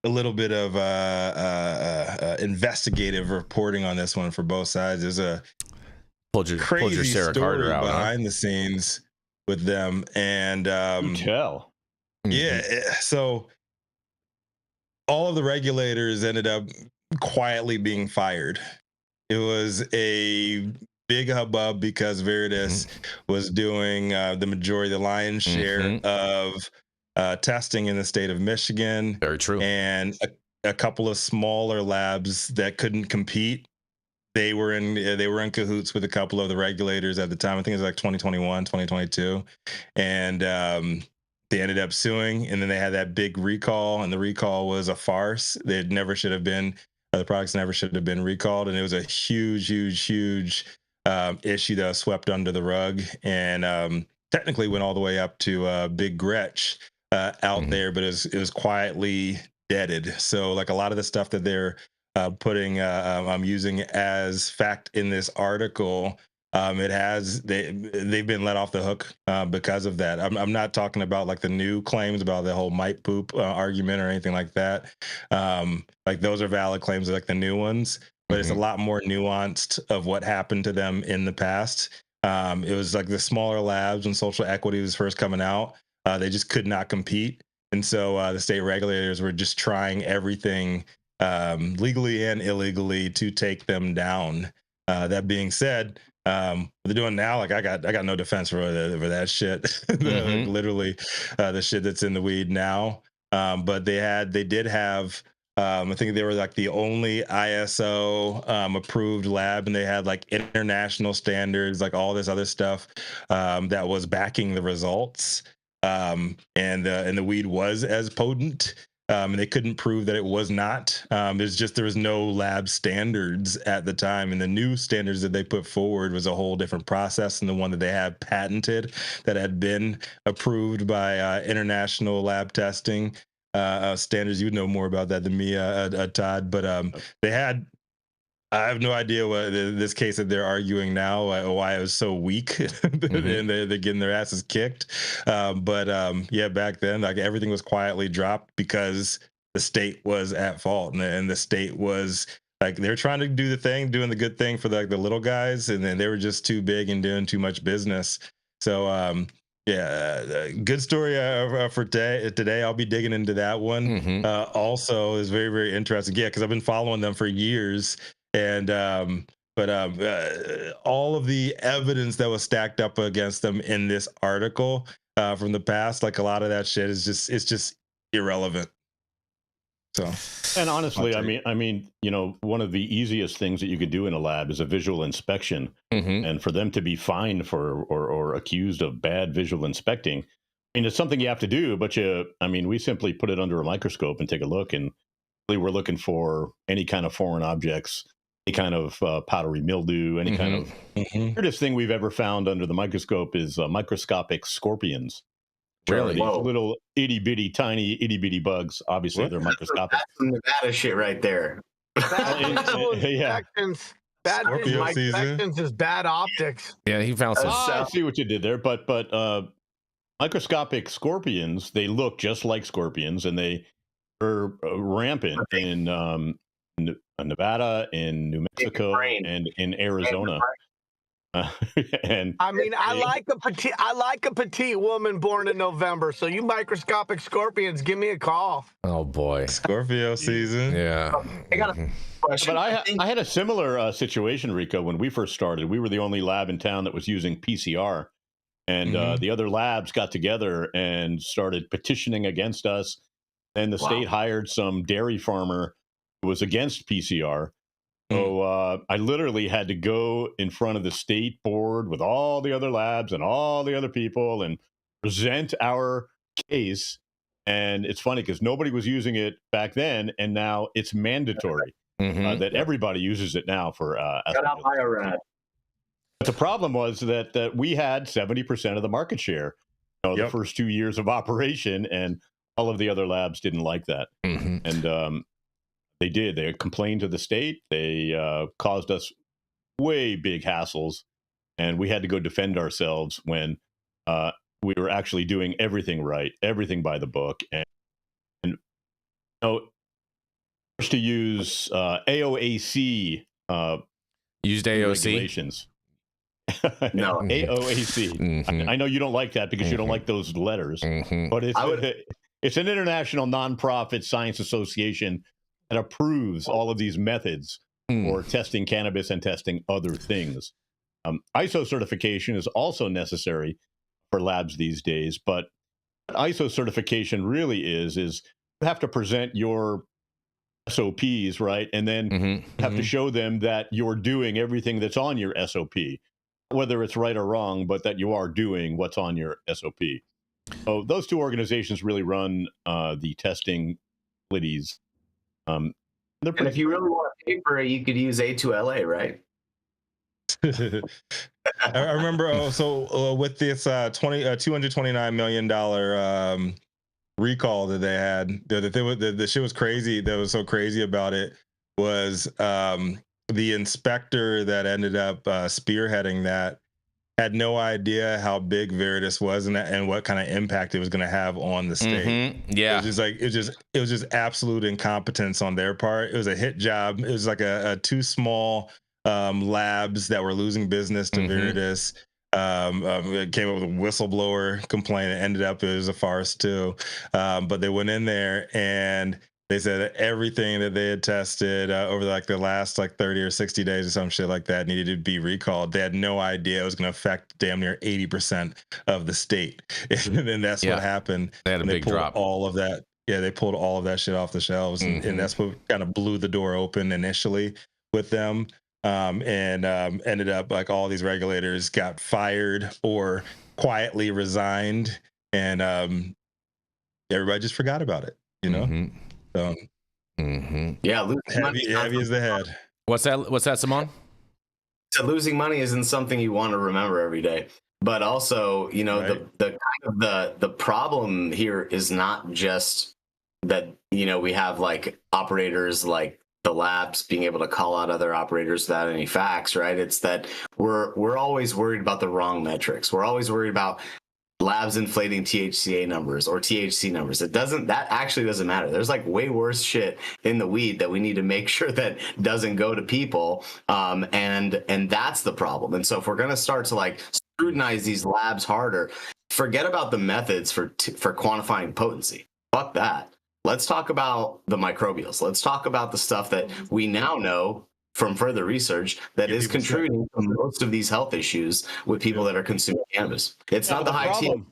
Speaker 5: little bit of investigative reporting on this one for both sides. There's a crazy story behind the scenes with them, and
Speaker 3: tell.
Speaker 5: Yeah, so all of the regulators ended up quietly being fired. It was a big hubbub because Veritas was doing the majority, the lion's share of testing in the state of Michigan.
Speaker 1: Very true.
Speaker 5: And a couple of smaller labs that couldn't compete. They were in cahoots with a couple of the regulators at the time. I think it was like 2021, 2022. And they ended up suing, and then they had that big recall, and the recall was a farce. The products never should have been recalled, and it was a huge issue that was swept under the rug, and technically went all the way up to Big Gretsch out there, but it was quietly deaded. So like a lot of the stuff that they're putting, I'm using as fact in this article, they've been let off the hook because of that. I'm not talking about like the new claims about the whole might poop argument or anything like that. Like those are valid claims, like the new ones, but it's a lot more nuanced of what happened to them in the past. It was like the smaller labs when social equity was first coming out, they just could not compete. And so the state regulators were just trying everything legally and illegally to take them down. That being said, what they're doing now, like I got no defense for that shit. Literally, the shit that's in the weed now. But they did have, I think they were like the only ISO approved lab, and they had like international standards, like all this other stuff that was backing the results. And the weed was as potent. And they couldn't prove that it was not. There was no lab standards at the time, and the new standards that they put forward was a whole different process than the one that they had patented, that had been approved by international lab testing standards. You would know more about that than me, Todd. But they had. I have no idea what this case that they're arguing now, why it was so weak, and they're getting their asses kicked. Yeah, back then, like everything was quietly dropped because the state was at fault, and the state was like they're trying to do doing the good thing for the little guys, and then they were just too big and doing too much business. So good story for today. I'll be digging into that one. Also, is very, very interesting. Yeah, because I've been following them for years. And all of the evidence that was stacked up against them in this article from the past, like a lot of that shit is just irrelevant. So,
Speaker 3: and honestly, I mean, one of the easiest things that you could do in a lab is a visual inspection, and for them to be fined for or accused of bad visual inspecting, I mean, it's something you have to do, but we simply put it under a microscope and take a look, and really we're looking for any kind of foreign objects, any kind of powdery mildew, any kind of weirdest thing we've ever found under the microscope is microscopic scorpions.
Speaker 1: Really?
Speaker 3: These little itty bitty, tiny itty bitty bugs. Obviously, they're microscopic.
Speaker 4: That's some Nevada shit right there.
Speaker 2: Bad visual
Speaker 3: Yeah.
Speaker 2: inspections. Bad
Speaker 5: Scorpio
Speaker 2: visual
Speaker 5: season.
Speaker 2: inspections is bad optics.
Speaker 1: Yeah, he found some.
Speaker 3: I see what you did there, but microscopic scorpions, they look just like scorpions, and they are rampant in Nevada, in New Mexico, and in Arizona. And
Speaker 2: I mean, I like a petite woman born in November. So you microscopic scorpions, give me a call.
Speaker 1: Oh boy.
Speaker 5: Scorpio season.
Speaker 1: Yeah.
Speaker 4: I got a question.
Speaker 3: But I had a similar situation, Rico, when we first started. We were the only lab in town that was using PCR. And the other labs got together and started petitioning against us. And the state hired some dairy farmer who was against PCR. So I literally had to go in front of the state board with all the other labs and all the other people and present our case. And it's funny because nobody was using it back then, and now it's mandatory that everybody uses it now for.
Speaker 4: Got out Bio-Rad.
Speaker 3: But the problem was that we had 70% of the market share, the first 2 years of operation, and all of the other labs didn't like that. And they did. They complained to the state. They caused us way big hassles, and we had to go defend ourselves when we were actually doing everything right, everything by the book. And to use AOAC
Speaker 1: used AOC
Speaker 3: regulations.
Speaker 4: No,
Speaker 3: AOAC. I know you don't like that because you don't like those letters, but it's an international nonprofit science association that approves all of these methods for testing cannabis and testing other things. ISO certification is also necessary for labs these days, but what ISO certification really is you have to present your SOPs, right? And then have to show them that you're doing everything that's on your SOP, whether it's right or wrong, but that you are doing what's on your SOP. So those two organizations really run the testing facilities.
Speaker 4: And if you really want to pay for it, you could use A2LA, right?
Speaker 5: I remember with this $229 million recall that they had, the shit was crazy. That was so crazy about it was the inspector that ended up spearheading that had no idea how big Veritas was and what kind of impact it was going to have on the state.
Speaker 1: Yeah,
Speaker 5: it was just absolute incompetence on their part. It was a hit job. It was like a too small labs that were losing business to Veritas. It came up with a whistleblower complaint. It ended up it was a farce too. But they went in there and they said that everything that they had tested over the last 30 or 60 days or some shit like that needed to be recalled. They had no idea it was going to affect damn near 80% of the state. And then that's what happened.
Speaker 1: They had a big drop.
Speaker 5: All of that. Yeah, they pulled all of that shit off the shelves. And that's what kind of blew the door open initially with them. Ended up all these regulators got fired or quietly resigned. And everybody just forgot about it, So,
Speaker 4: yeah,
Speaker 5: heavy as the head.
Speaker 1: What's that, Saman?
Speaker 4: So losing money isn't something you want to remember every day. But also, the problem here is not just that we have operators like the labs being able to call out other operators without any facts, right? It's that we're always worried about the wrong metrics. We're always worried about labs inflating THCA numbers or THC numbers. That actually doesn't matter. There's way worse shit in the weed that we need to make sure that doesn't go to people. And that's the problem. And so if we're going to start to scrutinize these labs harder, forget about the methods for quantifying potency. Fuck that. Let's talk about the microbials. Let's talk about the stuff that we now know from further research that is contributing to most of these health issues with people that are consuming cannabis. It's not the high THC.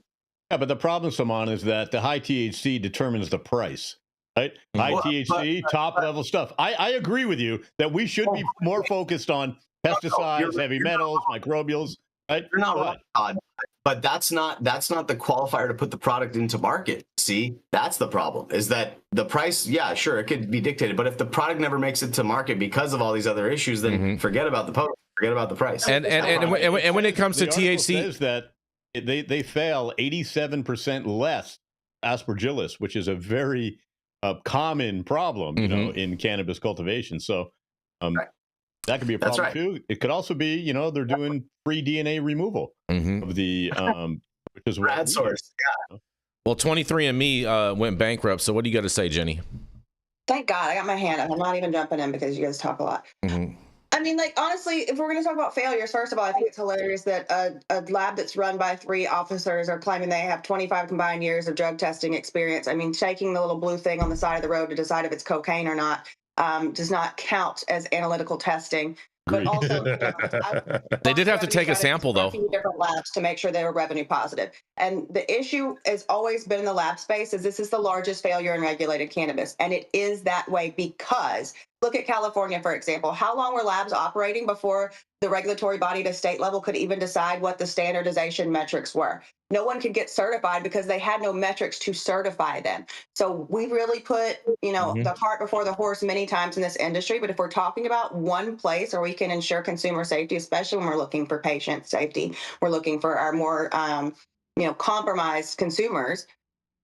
Speaker 3: Yeah, but the problem, Saman, is that the high THC determines the price, right? High THC, top level stuff. I agree with you that we should be more focused on pesticides, heavy metals, microbials. Right?
Speaker 4: You're not wrong, Todd. But that's not the qualifier to put the product into market. See, that's the problem. Is that the price? Yeah, sure, it could be dictated, but if the product never makes it to market because of all these other issues, then forget about the potency, forget about the price.
Speaker 1: And when it comes to THC,
Speaker 3: says that they fail 87% less aspergillus, which is a very common problem, you know, in cannabis cultivation. So that could be a
Speaker 4: That's
Speaker 3: problem
Speaker 4: right.
Speaker 3: too. It could also be, you know, they're doing free DNA removal of the, which is what
Speaker 4: Rad
Speaker 3: we
Speaker 4: source.
Speaker 3: do.
Speaker 1: Well, 23andMe went bankrupt. So what do you got to say, Jenny?
Speaker 6: Thank God I got my hand up. I'm not even jumping in because you guys talk a lot. I mean, like, honestly, if we're going to talk about failures, first of all, I think it's hilarious that a lab that's run by 3 officers are claiming they have 25 combined years of drug testing experience. I mean, shaking the little blue thing on the side of the road to decide if it's cocaine or not does not count as analytical testing. But also,
Speaker 1: they did have to take a sample, though.
Speaker 6: A few different labs to make sure they were revenue positive. And the issue has always been in the lab space is this is the largest failure in regulated cannabis. And it is that way because look at California, for example. How long were labs operating before the regulatory body at a state level could even decide what the standardization metrics were? No one could get certified because they had no metrics to certify them. So we really put, you know, the cart before the horse many times in this industry. But if we're talking about one place where we can ensure consumer safety, especially when we're looking for patient safety, we're looking for our more, you know, compromised consumers,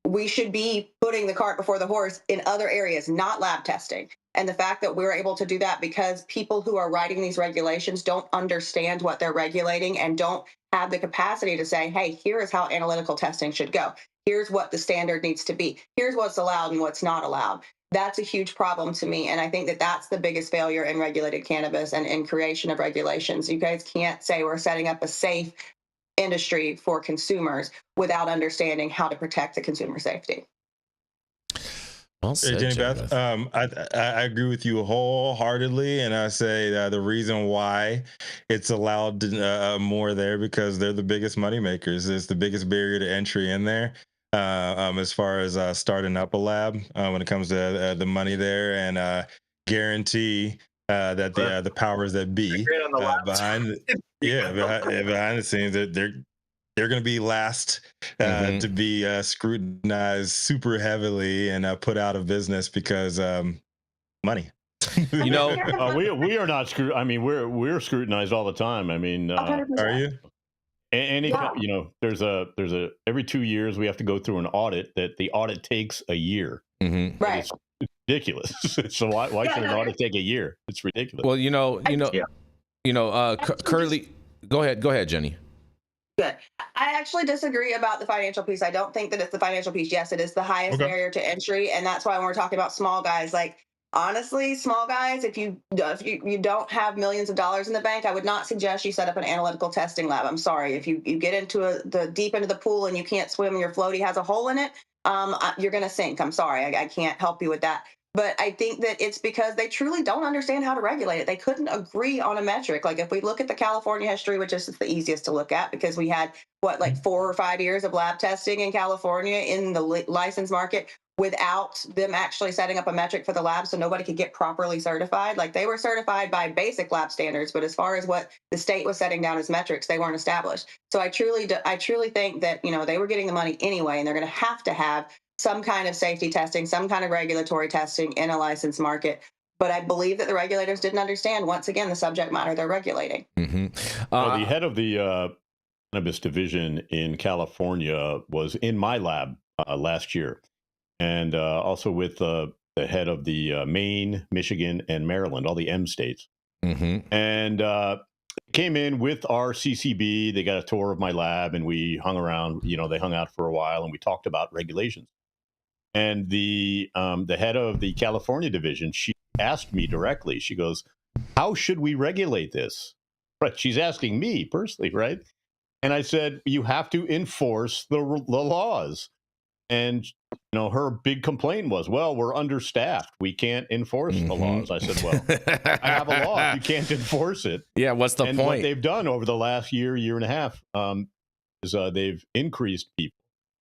Speaker 6: we should be putting the cart before the horse in other areas, not lab testing. And the fact that we're able to do that because people who are writing these regulations don't understand what they're regulating and don't have the capacity to say, hey, here is how analytical testing should go. Here's what the standard needs to be. Here's what's allowed and what's not allowed. That's a huge problem to me. And I think that that's the biggest failure in regulated cannabis and in creation of regulations. You guys can't say we're setting up a safe industry for consumers without understanding how to protect the consumer safety.
Speaker 1: Well said,
Speaker 5: Jenny Beth. I agree with you wholeheartedly, and I say the reason why it's allowed more there because they're the biggest money makers. It's the biggest barrier to entry in there. As far as starting up a lab, when it comes to the money there, and guarantee that the powers that be behind the scenes, they're going to be last to be scrutinized super heavily and put out of business because money.
Speaker 1: You know,
Speaker 3: we are not I mean, we're scrutinized all the time. I mean,
Speaker 6: are
Speaker 3: you? You know, there's a every 2 years we have to go through an audit that the audit takes a year.
Speaker 6: Right.
Speaker 3: It's ridiculous. So why should an audit take a year? It's ridiculous.
Speaker 1: Well, currently, go ahead, Jenny.
Speaker 6: Good. I actually disagree about the financial piece. I don't think that it's the financial piece. Yes, it is the highest barrier to entry, and that's why when we're talking about small guys, like honestly, small guys, if you don't have millions of dollars in the bank, I would not suggest you set up an analytical testing lab. I'm sorry. If you get into the deep into the pool and you can't swim and your floaty has a hole in it, you're going to sink. I'm sorry. I can't help you with that. But I think that it's because they truly don't understand how to regulate it. They couldn't agree on a metric. Like if we look at the California history, which is the easiest to look at because we had, 4 or 5 years of lab testing in California in the licensed market without them actually setting up a metric for the lab so nobody could get properly certified. Like they were certified by basic lab standards, but as far as what the state was setting down as metrics, they weren't established. So I truly think that, they were getting the money anyway, and they're going to have some kind of safety testing, some kind of regulatory testing in a licensed market. But I believe that the regulators didn't understand, once again, the subject matter they're regulating.
Speaker 3: Well, the head of the cannabis division in California was in my lab last year, and also with the head of the Maine, Michigan, and Maryland, all the M states. And came in with our CCB. They got a tour of my lab, and we hung around. They hung out for a while, and we talked about regulations. And the head of the California division, she asked me directly. She goes, "How should we regulate this?" Right? She's asking me personally, right? And I said, "You have to enforce the laws." And her big complaint was, "Well, we're understaffed. We can't enforce the laws." I said, "Well, I have a law. You can't enforce it."
Speaker 1: Yeah, what's the point?
Speaker 3: What they've done over the last year and a half is they've increased people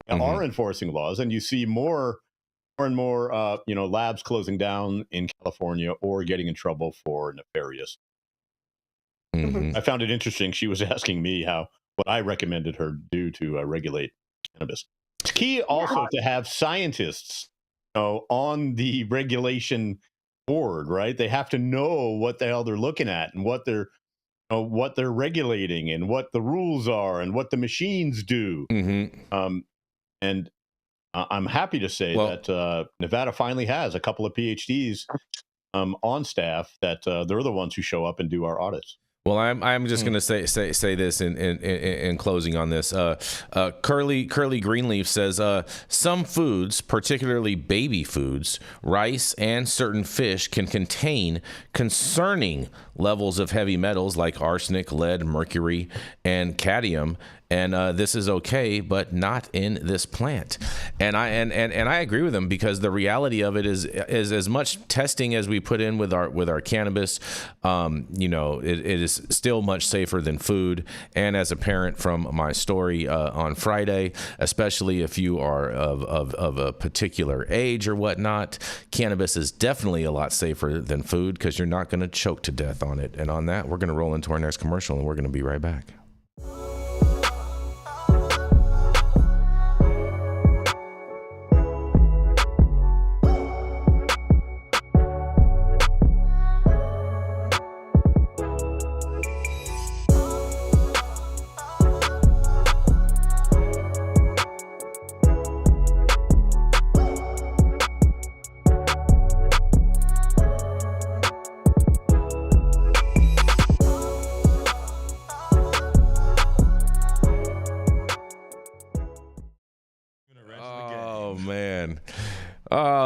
Speaker 3: are enforcing laws, and you see more and more labs closing down in California or getting in trouble for nefarious. I found it interesting. She was asking me what I recommended her do to regulate cannabis. It's key also to have scientists on the regulation board, right? They have to know what the hell they're looking at and what they're what they're regulating and what the rules are and what the machines do. And I'm happy to say that Nevada finally has a couple of PhDs on staff that they're the ones who show up and do our audits.
Speaker 1: Well, I'm just going to say this in closing on this. Curly Greenleaf says some foods, particularly baby foods, rice, and certain fish can contain concerning levels of heavy metals like arsenic, lead, mercury, and cadmium. And this is okay, but not in this plant. And I agree with him, because the reality of it is as much testing as we put in with our cannabis, it is still much safer than food. And as a parent from my story on Friday, especially if you are of a particular age or whatnot, cannabis is definitely a lot safer than food, because you're not going to choke to death on it. And on that, we're going to roll into our next commercial, and we're going to be right back.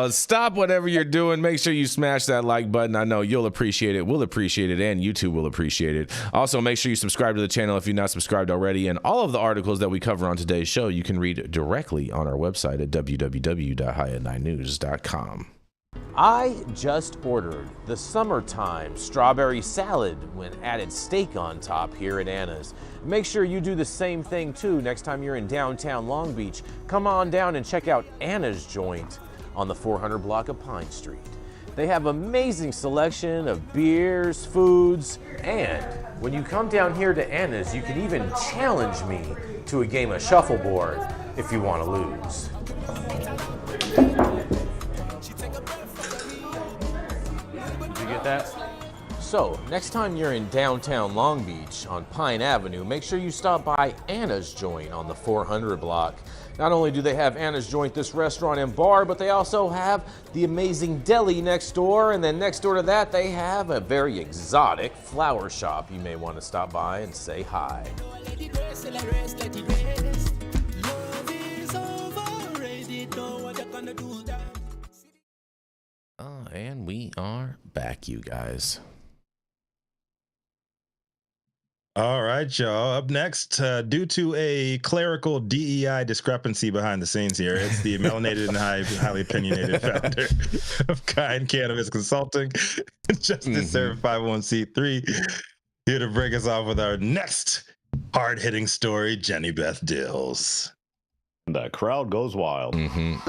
Speaker 1: Stop whatever you're doing. Make sure you smash that like button. I know you'll appreciate it. We'll appreciate it. And YouTube will appreciate it. Also, make sure you subscribe to the channel if you're not subscribed already. And all of the articles that we cover on today's show, you can read directly on our website at www.highat9news.com. I just ordered the summertime strawberry salad when added steak on top here at Anna's. Make sure you do the same thing too next time you're in downtown Long Beach. Come on down and check out Anna's joint on the 400 block of Pine Street. They have amazing selection of beers, foods, and when you come down here to Anna's, you can even challenge me to a game of shuffleboard if you want to lose. Did you get that? So, next time you're in downtown Long Beach on Pine Avenue, make sure you stop by Anna's Joint on the 400 block. Not only do they have Anna's Joint, this restaurant and bar, but they also have the amazing deli next door. And then next door to that, they have a very exotic flower shop. You may want to stop by and say hi. And we are back, you guys.
Speaker 5: All right, y'all. Up next, due to a clerical DEI discrepancy behind the scenes here, it's the melanated and highly opinionated founder of Kind Cannabis Consulting, Justice Served 501c3, here to break us off with our next hard-hitting story, Jenny Beth Dills.
Speaker 3: The crowd goes wild.
Speaker 6: You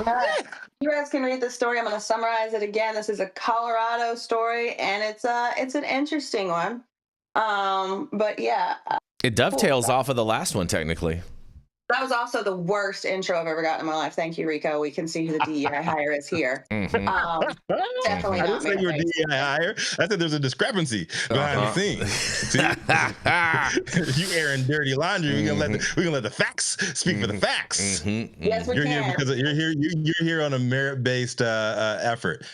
Speaker 6: guys can read the story. I'm going to summarize it again. This is a Colorado story, and it's an interesting one. But yeah.
Speaker 1: It dovetails off of the last one, technically.
Speaker 6: That was also the worst intro I've ever gotten in my life. Thank you, Rico. We can see who the DEI hire is here. Definitely
Speaker 5: I
Speaker 6: not.
Speaker 5: didn't say you were DEI hire. I said there's a discrepancy behind the scenes. See? You airing dirty laundry. We're gonna let the facts speak for the facts.
Speaker 6: Yes, we
Speaker 5: You're
Speaker 6: can.
Speaker 5: here because you're here on a merit-based effort.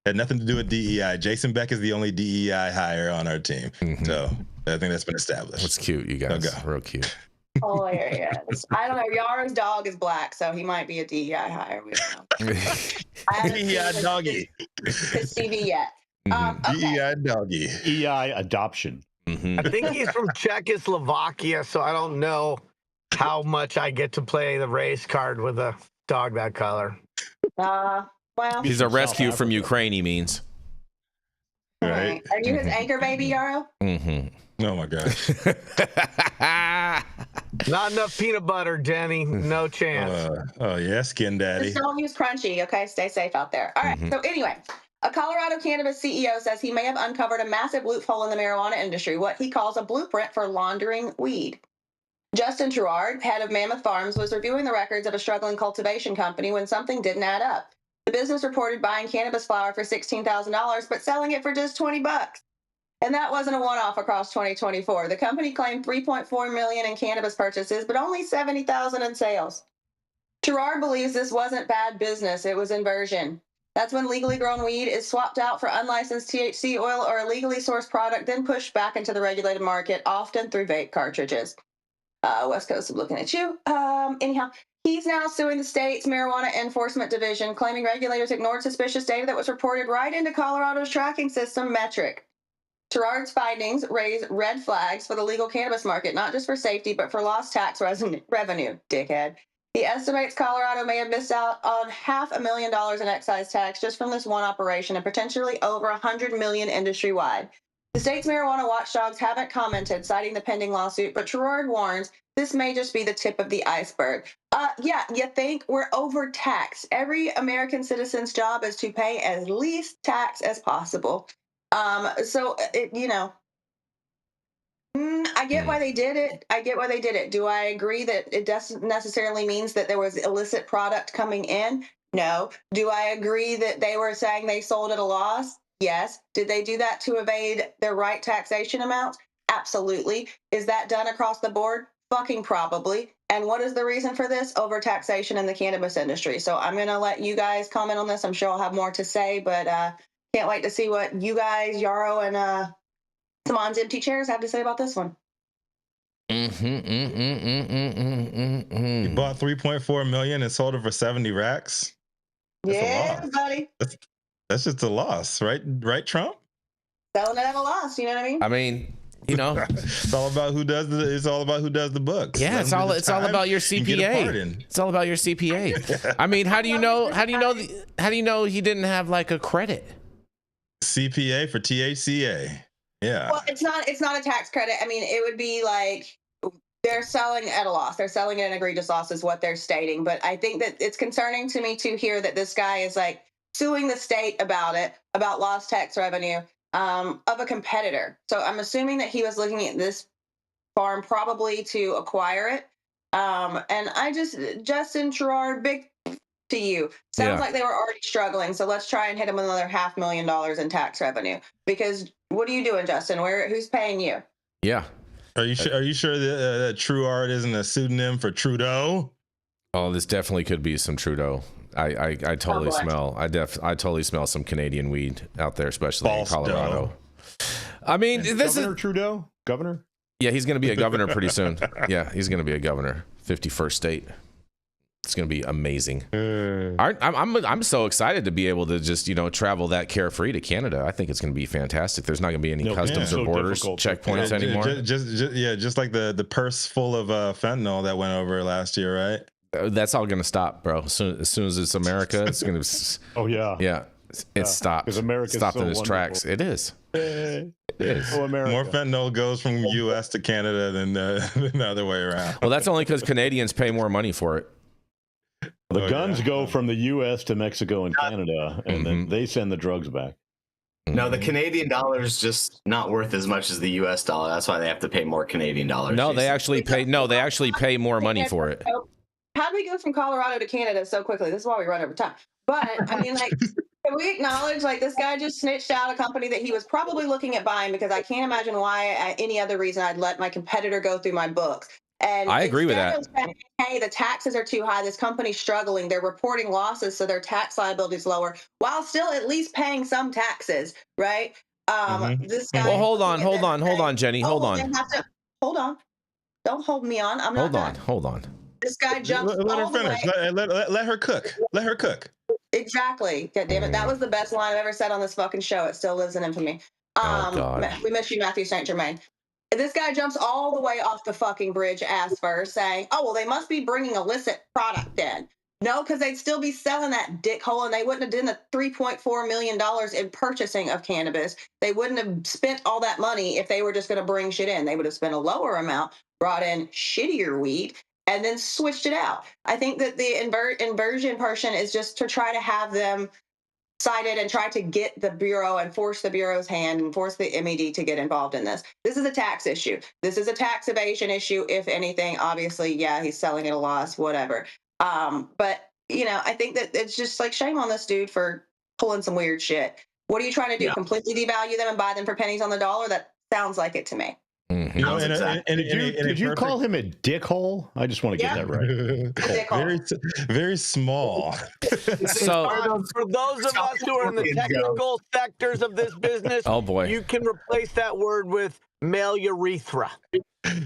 Speaker 5: Had nothing to do with DEI. Jason Beck is the only DEI hire on our team. So I think that's been established.
Speaker 1: It's cute, you guys.
Speaker 5: Okay.
Speaker 1: Real cute.
Speaker 6: Hilarious. I don't know. Yarrow's dog is black, so he might be a DEI hire. We don't know.
Speaker 5: DEI doggy.
Speaker 6: His CV yet.
Speaker 5: DEI doggy.
Speaker 3: EI adoption.
Speaker 2: I think he's from Czechoslovakia, so I don't know how much I get to play the race card with a dog that color.
Speaker 6: Well,
Speaker 1: He's a rescue from Ukraine, he means.
Speaker 5: Right.
Speaker 6: Are you his anchor baby, Yarrow?
Speaker 5: Oh my gosh.
Speaker 2: Not enough peanut butter, Jenny. No chance.
Speaker 5: Oh yeah, skin daddy.
Speaker 6: Just don't use crunchy, okay? Stay safe out there. All right. So anyway, a Colorado cannabis CEO says he may have uncovered a massive loophole in the marijuana industry, what he calls a blueprint for laundering weed. Justin Gerard, head of Mammoth Farms, was reviewing the records of a struggling cultivation company when something didn't add up. The business reported buying cannabis flower for $16,000, but selling it for just $20. And that wasn't a one-off across 2024. The company claimed 3.4 million in cannabis purchases, but only 70,000 in sales. Gerard believes this wasn't bad business, it was inversion. That's when legally grown weed is swapped out for unlicensed THC oil or a legally sourced product, then pushed back into the regulated market, often through vape cartridges. West Coast, I'm looking at you. Anyhow, he's now suing the state's marijuana enforcement division, claiming regulators ignored suspicious data that was reported right into Colorado's tracking system, Metric. Gerard's findings raise red flags for the legal cannabis market, not just for safety, but for lost tax revenue, dickhead. He estimates Colorado may have missed out on $500,000 in excise tax just from this one operation and potentially over $100 million industry-wide. The state's marijuana watchdogs haven't commented, citing the pending lawsuit, but Gerard warns this may just be the tip of the iceberg. Yeah, you think we're overtaxed. Every American citizen's job is to pay as least tax as possible. I get why they did it. Do I agree that it doesn't necessarily means that there was illicit product coming in? No. Do I agree that they were saying they sold at a loss? Yes. Did they do that to evade their right taxation amounts? Absolutely. Is that done across the board? Fucking probably. And what is the reason for this? Overtaxation in the cannabis industry. So I'm going to let you guys comment on this. I'm sure I'll have more to say, but can't wait to see what you guys, Yarrow and Saman's empty chairs, have to say about this one.
Speaker 5: He bought 3.4 million and sold it for 70 racks. That's
Speaker 6: yeah, buddy.
Speaker 5: That's just a loss, right? Right, Trump?
Speaker 6: Selling it at a loss, you know what I mean?
Speaker 1: I mean, you know,
Speaker 5: it's all about who does the books.
Speaker 1: Yeah, it's all about your CPA. It's all about your CPA. I mean, how do you know he didn't have like a credit?
Speaker 5: CPA for THCA. Yeah.
Speaker 6: Well, it's not a tax credit. I mean, it would be like they're selling at a loss. They're selling at an egregious loss is what they're stating. But I think that it's concerning to me to hear that this guy is like suing the state about lost tax revenue of a competitor. So I'm assuming that he was looking at this farm probably to acquire it. And Justin Gerard, big to you. Sounds like they were already struggling. So let's try and hit them with another $500,000 in tax revenue. Because what are you doing, Justin? Who's paying you?
Speaker 1: Yeah.
Speaker 5: Are you sure that True Art isn't a pseudonym for Trudeau? Oh,
Speaker 1: this definitely could be some Trudeau. I totally smell. I totally smell some Canadian weed out there, especially in Colorado. I mean, this
Speaker 3: Governor Trudeau. Governor.
Speaker 1: Yeah, he's going to be a governor pretty soon. Yeah, he's going to be a governor. 51st state. It's going to be amazing. I'm so excited to be able to just, travel that carefree to Canada. I think it's going to be fantastic. There's not going to be any customs or borders checkpoints anymore.
Speaker 5: Just like the purse full of fentanyl that went over last year, right?
Speaker 1: That's all going to stop, bro. As soon as it's America, it's going to.
Speaker 3: Oh yeah.
Speaker 1: Yeah, it's stopped.
Speaker 3: Because America
Speaker 1: stopped
Speaker 3: so
Speaker 1: in its
Speaker 3: wonderful.
Speaker 1: Tracks. It is. It is.
Speaker 3: Oh, America.
Speaker 5: More fentanyl goes from U.S. to Canada than the other way around.
Speaker 1: Well, that's only because Canadians pay more money for it.
Speaker 3: The guns go from the U.S. to Mexico and Canada, and then they send the drugs back.
Speaker 4: No, the Canadian dollar is just not worth as much as the U.S. dollar. That's why they have to pay more Canadian dollars.
Speaker 1: No, they actually pay. No, they actually pay more money for it.
Speaker 6: How do we go from Colorado to Canada so quickly? This is why we run over time. But I mean, like, can we acknowledge like this guy just snitched out a company that he was probably looking at buying, because I can't imagine why any other reason I'd let my competitor go through my books. And
Speaker 1: I agree with that.
Speaker 6: Saying, hey, the taxes are too high. This company's struggling. They're reporting losses, so their tax liability is lower, while still at least paying some taxes, right? This guy.
Speaker 1: Well, hold on, Jenny. Hold on.
Speaker 6: Hold on. Don't hold me on. I'm not.
Speaker 1: Hold on.
Speaker 6: This guy jumps.
Speaker 5: Let her finish. Let her cook. Let her cook.
Speaker 6: Exactly. God damn it. That was the best line I've ever said on this fucking show. It still lives in infamy.
Speaker 1: Oh, God.
Speaker 6: We miss you, Matthew St. Germain. This guy jumps all the way off the fucking bridge ass first, saying, oh, well, they must be bringing illicit product in. No, because they'd still be selling that dickhole, and they wouldn't have done the $3.4 million in purchasing of cannabis. They wouldn't have spent all that money if they were just going to bring shit in. They would have spent a lower amount, brought in shittier weed, and then switched it out. I think that the inversion portion is just to try to have them cited and try to get the Bureau and force the Bureau's hand and force the MED to get involved in this. This is a tax issue. This is a tax evasion issue, if anything. Obviously, yeah, he's selling at a loss, whatever. But, I think that it's just like shame on this dude for pulling some weird shit. What are you trying to do?
Speaker 4: Yeah.
Speaker 6: Completely devalue them and buy them for pennies on the dollar? That sounds like it to me.
Speaker 5: You know,
Speaker 3: Did you call him a dickhole? I just want to get that right.
Speaker 5: very, very small.
Speaker 1: So
Speaker 2: For those of us who are in the technical sectors of this business,
Speaker 1: oh boy,
Speaker 2: you can replace that word with male urethra.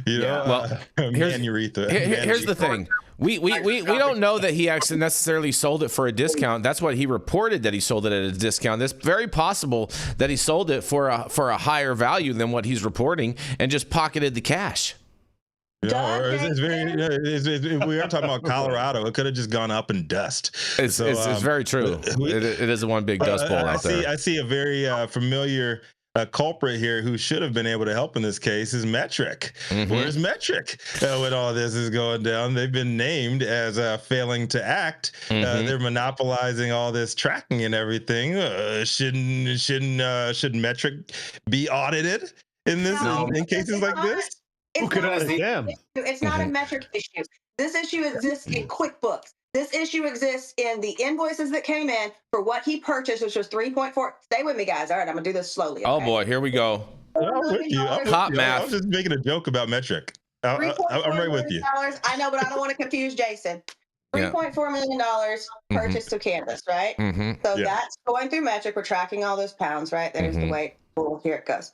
Speaker 5: You know,
Speaker 1: well, here's the thing. We don't know that he actually necessarily sold it for a discount. That's what he reported, that he sold it at a discount. It's very possible that he sold it for a higher value than what he's reporting and just pocketed the cash.
Speaker 5: You know, we are talking about Colorado. It could have just gone up in dust.
Speaker 1: It's very true. It is one big dust bowl out there.
Speaker 5: I see a very familiar culprit here who should have been able to help in this case is Metric. Where's Metric when all this is going down? They've been named as failing to act. They're monopolizing all this tracking and everything. Should Metric be audited in this in cases like this?
Speaker 3: Who could audit them?
Speaker 6: It's not a Metric issue. This issue exists in QuickBooks. This issue exists in the invoices that came in for what he purchased, which was 3.4. Stay with me, guys. All right, I'm going to do this slowly. Okay?
Speaker 1: Oh, boy. Here we go.
Speaker 5: I'm with you.
Speaker 1: Top math.
Speaker 5: I was just making a joke about Metric. I'm right with you.
Speaker 6: I know, but I don't want to confuse Jason. $3.4 million purchase of Cannabis, right? So that's going through Metric. We're tracking all those pounds, right? There's the weight. Cool. Here it goes.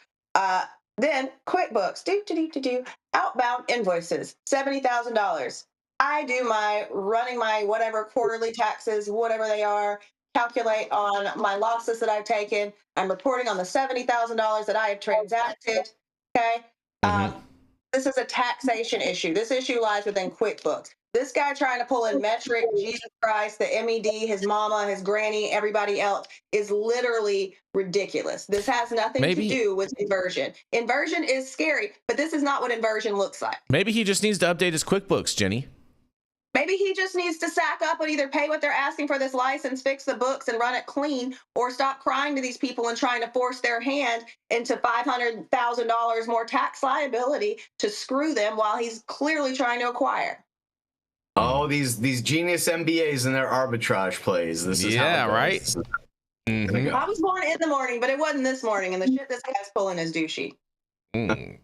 Speaker 6: Then QuickBooks, outbound invoices, $70,000. I do running my whatever quarterly taxes, whatever they are, calculate on my losses that I've taken. I'm reporting on the $70,000 that I have transacted. Okay. This is a taxation issue. This issue lies within QuickBooks. This guy trying to pull in Metric, Jesus Christ, the MED, his mama, his granny, everybody else is literally ridiculous. This has nothing to do with inversion. Inversion is scary, but this is not what inversion looks like.
Speaker 1: Maybe he just needs to update his QuickBooks, Jenny.
Speaker 6: Maybe he just needs to sack up and either pay what they're asking for this license, fix the books, and run it clean, or stop crying to these people and trying to force their hand into $500,000 more tax liability to screw them while he's clearly trying to acquire.
Speaker 4: Oh, these genius MBAs and their arbitrage plays. This is how it goes.
Speaker 1: Right.
Speaker 6: I was born in the morning, but it wasn't this morning, and the shit this guy's pulling is douchey.
Speaker 3: Maybe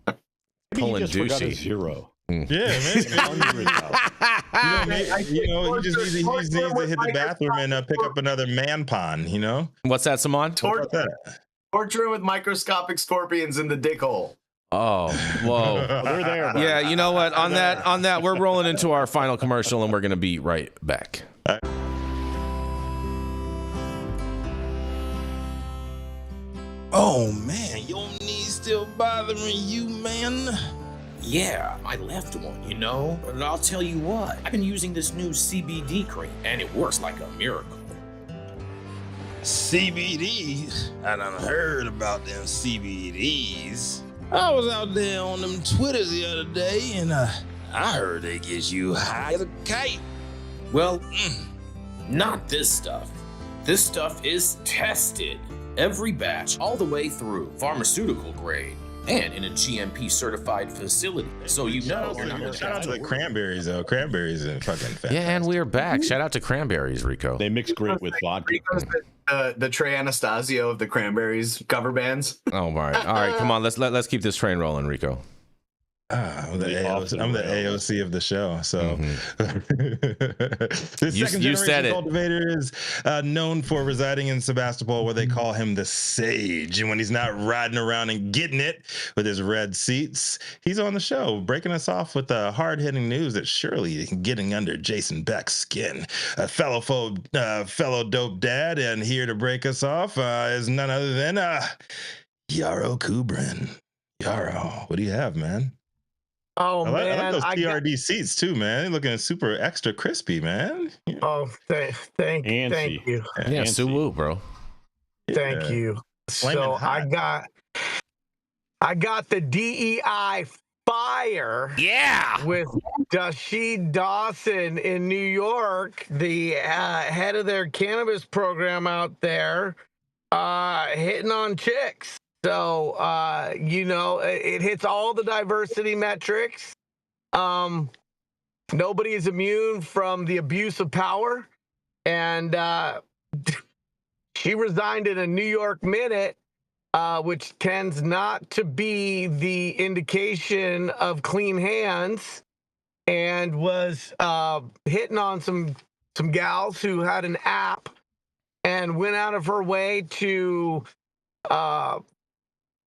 Speaker 1: Pulling
Speaker 3: he just forgot
Speaker 1: douchey.
Speaker 3: his zero.
Speaker 5: Yeah, man. He just needs to hit the bathroom and pick up another man pond, you know?
Speaker 1: What's that, Saman?
Speaker 4: Torturing with microscopic scorpions in the dick hole.
Speaker 1: Oh, whoa.
Speaker 3: They're there. Bro.
Speaker 1: Yeah, you know what? On that, we're rolling into our final commercial, and we're going to be right back.
Speaker 5: Oh, man, your knees still bothering you, man?
Speaker 7: Yeah, my left one, you know? And I'll tell you what, I've been using this new CBD cream, and it works like a miracle.
Speaker 5: CBDs? I done heard about them CBDs. I was out there on them Twitters the other day, and I heard they get you high as a kite.
Speaker 7: Well, not this stuff. This stuff is tested. Every batch, all the way through, pharmaceutical grade. And in a GMP certified facility. So you know you're not going to
Speaker 5: Shout out to the cranberries, though. Cranberries are fucking fantastic.
Speaker 1: Yeah, and we're back. Shout out to cranberries, Rico.
Speaker 3: They mix great with vodka.
Speaker 4: The Trey Anastasio of the Cranberries cover bands.
Speaker 1: Oh, all right. Come on, let's keep this train rolling, Rico.
Speaker 5: I'm the AOC of the show. So this
Speaker 1: You
Speaker 5: second generation
Speaker 1: said it.
Speaker 5: cultivator is known for residing in Sebastopol, where they call him the Sage. And when he's not riding around and getting it with his red seats, he's on the show, breaking us off with the hard-hitting news that's surely getting under Jason Beck's skin. A fellow dope dad, and here to break us off is none other than Yarrow Kubrin. Yarrow, what do you have, man?
Speaker 2: Oh,
Speaker 5: I
Speaker 2: man.
Speaker 5: like those TRD seats too, man. They're looking super extra crispy, man.
Speaker 2: Oh, thank you.
Speaker 1: Yeah, Suwoo, bro.
Speaker 2: Thank you. So I got the DEI fire.
Speaker 1: Yeah.
Speaker 2: With Dashid Dawson in New York, the head of their cannabis program out there, hitting on chicks. So, it hits all the diversity metrics. Nobody is immune from the abuse of power. And she resigned in a New York minute, which tends not to be the indication of clean hands, and was hitting on some gals who had an app and went out of her way to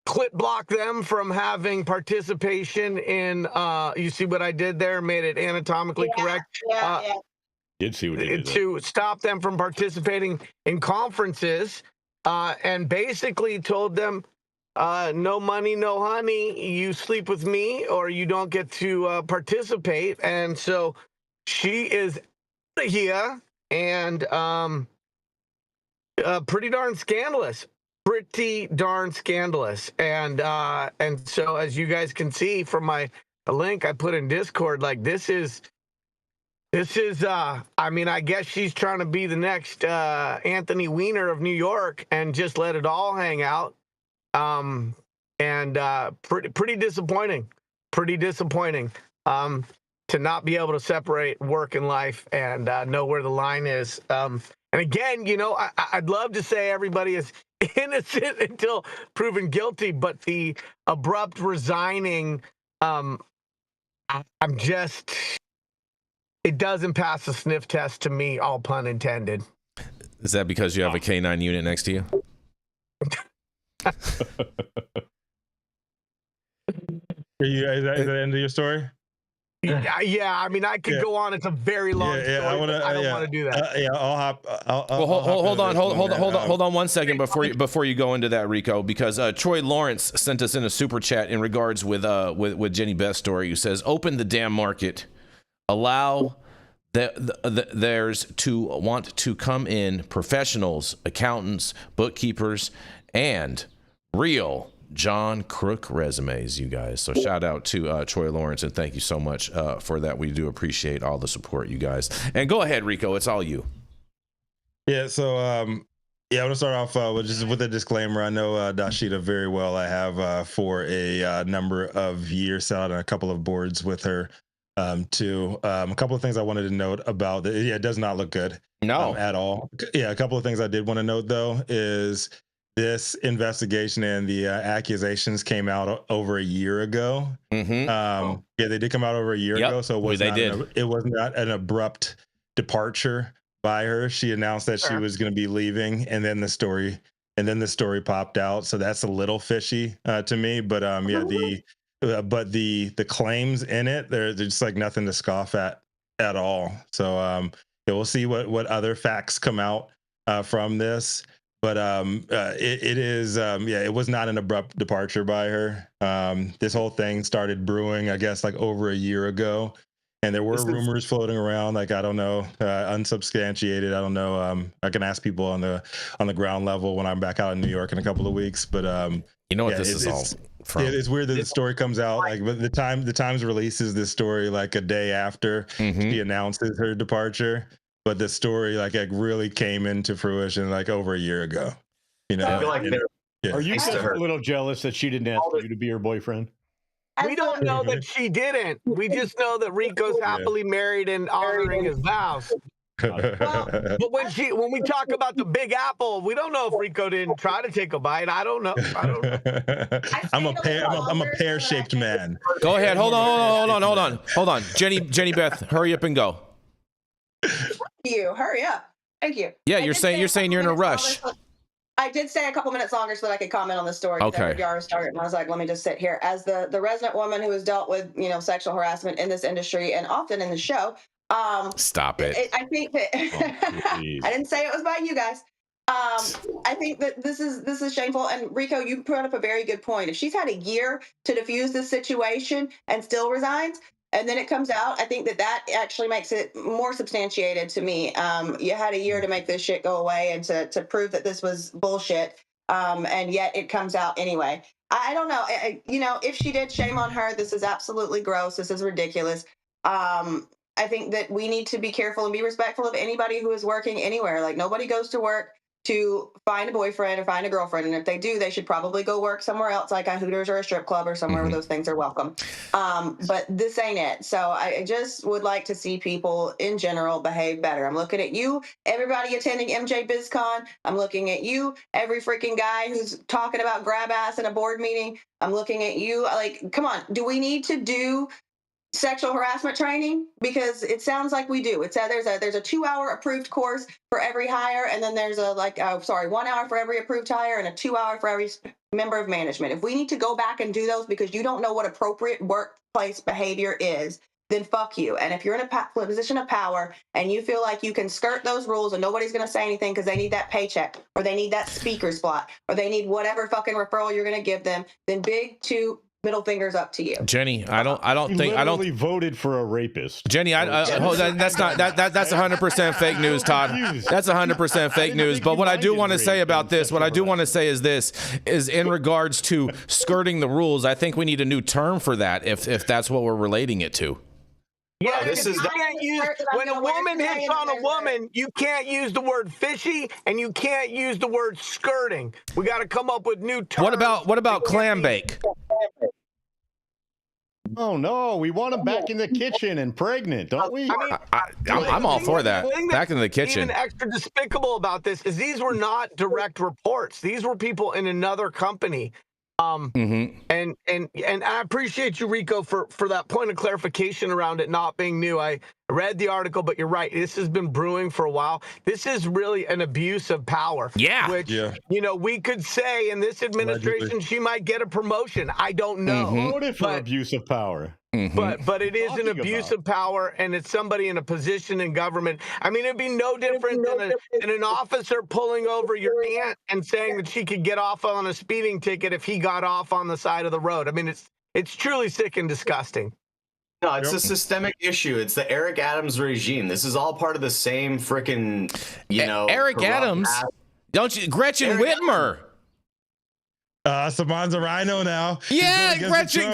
Speaker 2: clip block them from having participation in, you see what I did there? Made it anatomically correct.
Speaker 6: Yeah.
Speaker 3: Did see what you did there.
Speaker 2: To stop them from participating in conferences, and basically told them, no money, no honey. You sleep with me or you don't get to participate. And so she is here, and pretty darn scandalous. Pretty darn scandalous. And so, as you guys can see from the link I put in Discord, like this is I mean, I guess she's trying to be the next Anthony Weiner of New York and just let it all hang out. Pretty disappointing. Pretty disappointing to not be able to separate work and life and know where the line is. And again, you know, I'd love to say everybody is innocent until proven guilty, but the abrupt resigning, it doesn't pass the sniff test to me, all pun intended.
Speaker 1: Is that because you have a K9 unit next to you?
Speaker 5: Is that the end of your story?
Speaker 2: Yeah, I mean, I could go on. It's a very long story.
Speaker 5: I
Speaker 2: don't want to do that.
Speaker 5: I'll hop.
Speaker 1: Hold on 1 second before you go into that, Rico, because Troy Lawrence sent us in a super chat in regards with Jenny Beth's story, who says, "Open the damn market, allow theirs to want to come in professionals, accountants, bookkeepers, and real John Crook resumes, you guys." So shout out to Troy Lawrence, and thank you so much for that. We do appreciate all the support, you guys. And go ahead, Rico, it's all you.
Speaker 5: Yeah, so I want to start off with a disclaimer. I know Dashita very well. I have for a number of years, sat on a couple of boards with her too. A couple of things I wanted to note about it. Yeah, it does not look good.
Speaker 1: No.
Speaker 5: At all. Yeah, a couple of things I did want to note, though, is this investigation and the accusations came out over a year ago. Yeah, they did come out over a year ago, so it was not an abrupt departure by her. She announced that she was going to be leaving, and then the story popped out. So that's a little fishy to me. But the claims in it, they're just like nothing to scoff at all. So we'll see what other facts come out from this. But it was not an abrupt departure by her. This whole thing started brewing, I guess, like over a year ago, and there were rumors floating around. Like, I don't know, unsubstantiated. I don't know. I can ask people on the ground level when I'm back out in New York in a couple of weeks. But
Speaker 1: you know what this is all from.
Speaker 5: It's weird that the story comes out like the Times releases this story like a day after she announces her departure. But the story like really came into fruition like over a year ago. You know,
Speaker 4: I feel like
Speaker 3: are you just a little jealous that she didn't ask you to be her boyfriend?
Speaker 2: We don't know that she didn't. We just know that Rico's happily married and honoring his vows. But when we talk about the Big Apple, we don't know if Rico didn't try to take a bite. I don't know.
Speaker 5: I'm a pear-shaped man.
Speaker 1: Go ahead. Hold on. Jenny Beth, hurry up and go.
Speaker 6: Hurry up. Thank you.
Speaker 1: Yeah, you're saying you're in a rush.
Speaker 6: I did say a couple minutes longer so that I could comment on the story.
Speaker 1: Okay.
Speaker 6: Yarrow started, and I was like, let me just sit here. As the resident woman who has dealt with, sexual harassment in this industry and often in the show.
Speaker 1: Stop it.
Speaker 6: I think that I didn't say it was by you guys. I think that this is shameful. And Rico, you brought up a very good point. If she's had a year to diffuse this situation and still resigns, and then it comes out, I think that actually makes it more substantiated to me. You had a year to make this shit go away and to prove that this was bullshit. And yet it comes out anyway. I don't know. If she did, shame on her. This is absolutely gross. This is ridiculous. I think that we need to be careful and be respectful of anybody who is working anywhere. Like, nobody goes to work to find a boyfriend or find a girlfriend. And if they do, they should probably go work somewhere else, like a Hooters or a strip club or somewhere where those things are welcome. But this ain't it. So I just would like to see people in general behave better. I'm looking at you, everybody attending MJ BizCon. I'm looking at you, every freaking guy who's talking about grab ass in a board meeting. I'm looking at you. Like, come on, do we need to do sexual harassment training? Because it sounds like we do. It's there's a 2-hour approved course for every hire, and then there's a 1 hour for every approved hire and a 2 hour for every member of management. If we need to go back and do those because you don't know what appropriate workplace behavior is, then fuck you. And if you're in a position of power and you feel like you can skirt those rules and nobody's going to say anything because they need that paycheck or they need that speaker spot or they need whatever fucking referral you're going to give them, then big two middle fingers up to you.
Speaker 1: Jenny, I don't
Speaker 3: voted for a rapist.
Speaker 1: Jenny, that's 100% fake news, Todd. That's 100% fake news. But what I do want to say about this, is in regards to skirting the rules, I think we need a new term for that if that's what we're relating it to.
Speaker 2: Yeah,
Speaker 4: this is
Speaker 2: when a woman hits on a woman, you can't use the word fishy and you can't use the word skirting. We got to come up with new terms.
Speaker 1: What about clam bake?
Speaker 3: Oh no, we want them back in the kitchen and pregnant, don't we?
Speaker 1: I'm all for that. Back in the kitchen.
Speaker 2: Even extra despicable about this is these were not direct reports. These were people in another company. And I appreciate you, Rico, for that point of clarification around it not being new. I read the article, but you're right. This has been brewing for a while. This is really an abuse of power.
Speaker 1: Yeah.
Speaker 2: Which, we could say in this administration, allegedly, she might get a promotion. I don't know.
Speaker 3: Voted for abuse of power.
Speaker 2: But it is an abuse of power, and it's somebody in a position in government. I mean, it'd be no different than an officer pulling over your aunt and saying that she could get off on a speeding ticket if he got off on the side of the road. I mean, it's truly sick and disgusting.
Speaker 4: No, it's a systemic issue. It's the Eric Adams regime. This is all part of the same freaking,
Speaker 1: Eric Adams. Don't you, Gretchen Whitmer.
Speaker 5: Saman's a rhino now.
Speaker 1: Yeah, Gretchen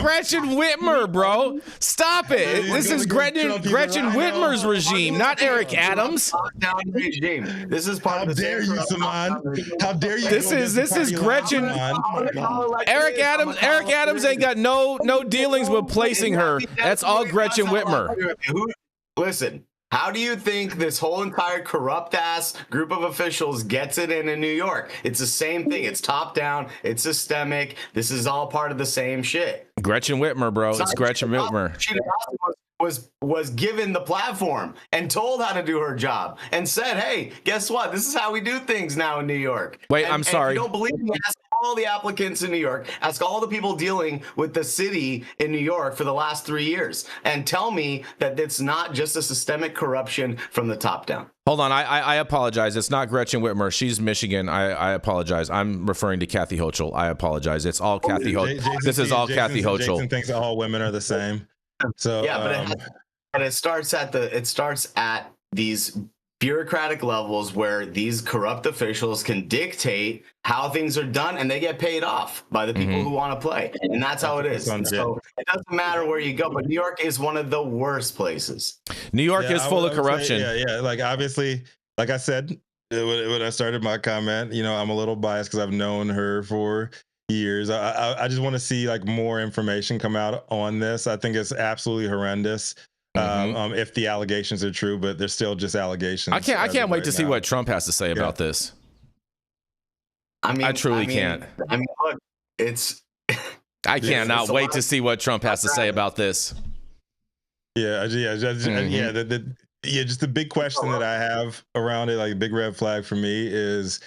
Speaker 1: Whitmer, bro. Stop it. This is Gretchen Whitmer's regime, not Eric Adams.
Speaker 4: Regime. This is part of the
Speaker 5: same. How dare you, Saman? How dare you?
Speaker 1: This is Gretchen. Eric Adams ain't got no dealings with placing her. That's all Gretchen Whitmer.
Speaker 4: Listen. How do you think this whole entire corrupt-ass group of officials gets it in New York? It's the same thing. It's top-down. It's systemic. This is all part of the same shit.
Speaker 1: Gretchen Whitmer, bro. It's Gretchen Whitmer.
Speaker 4: She was given the platform and told how to do her job and said, hey, guess what? This is how we do things now in New York.
Speaker 1: Wait, I'm sorry.
Speaker 4: If you don't believe me, ask all the applicants in New York. Ask all the people dealing with the city in New York for the last 3 years and tell me that it's not just a systemic corruption from the top down.
Speaker 1: Hold on. I apologize. It's not Gretchen Whitmer. She's Michigan. I apologize. I'm referring to Kathy Hochul. I apologize. It's all Kathy Hochul. This is all Kathy Hochul.
Speaker 5: Jason thinks all women are the same. So
Speaker 4: yeah, but it starts at these bureaucratic levels where these corrupt officials can dictate how things are done, and they get paid off by the people who want to play, and that's how it is. And so it doesn't matter where you go, but New York is one of the worst places.
Speaker 1: New York is full of corruption.
Speaker 5: Yeah. Like obviously, like I said when I started my comment, I'm a little biased because I've known her for years. I just want to see like more information come out on this. I think it's absolutely horrendous. If the allegations are true, but they're still just allegations.
Speaker 1: I can't wait to see what Trump has to say about this. I truly can't.
Speaker 4: I mean, look,
Speaker 1: I cannot wait to see what Trump has to say about this.
Speaker 5: Just the big question that I have around it, like a big red flag for me, is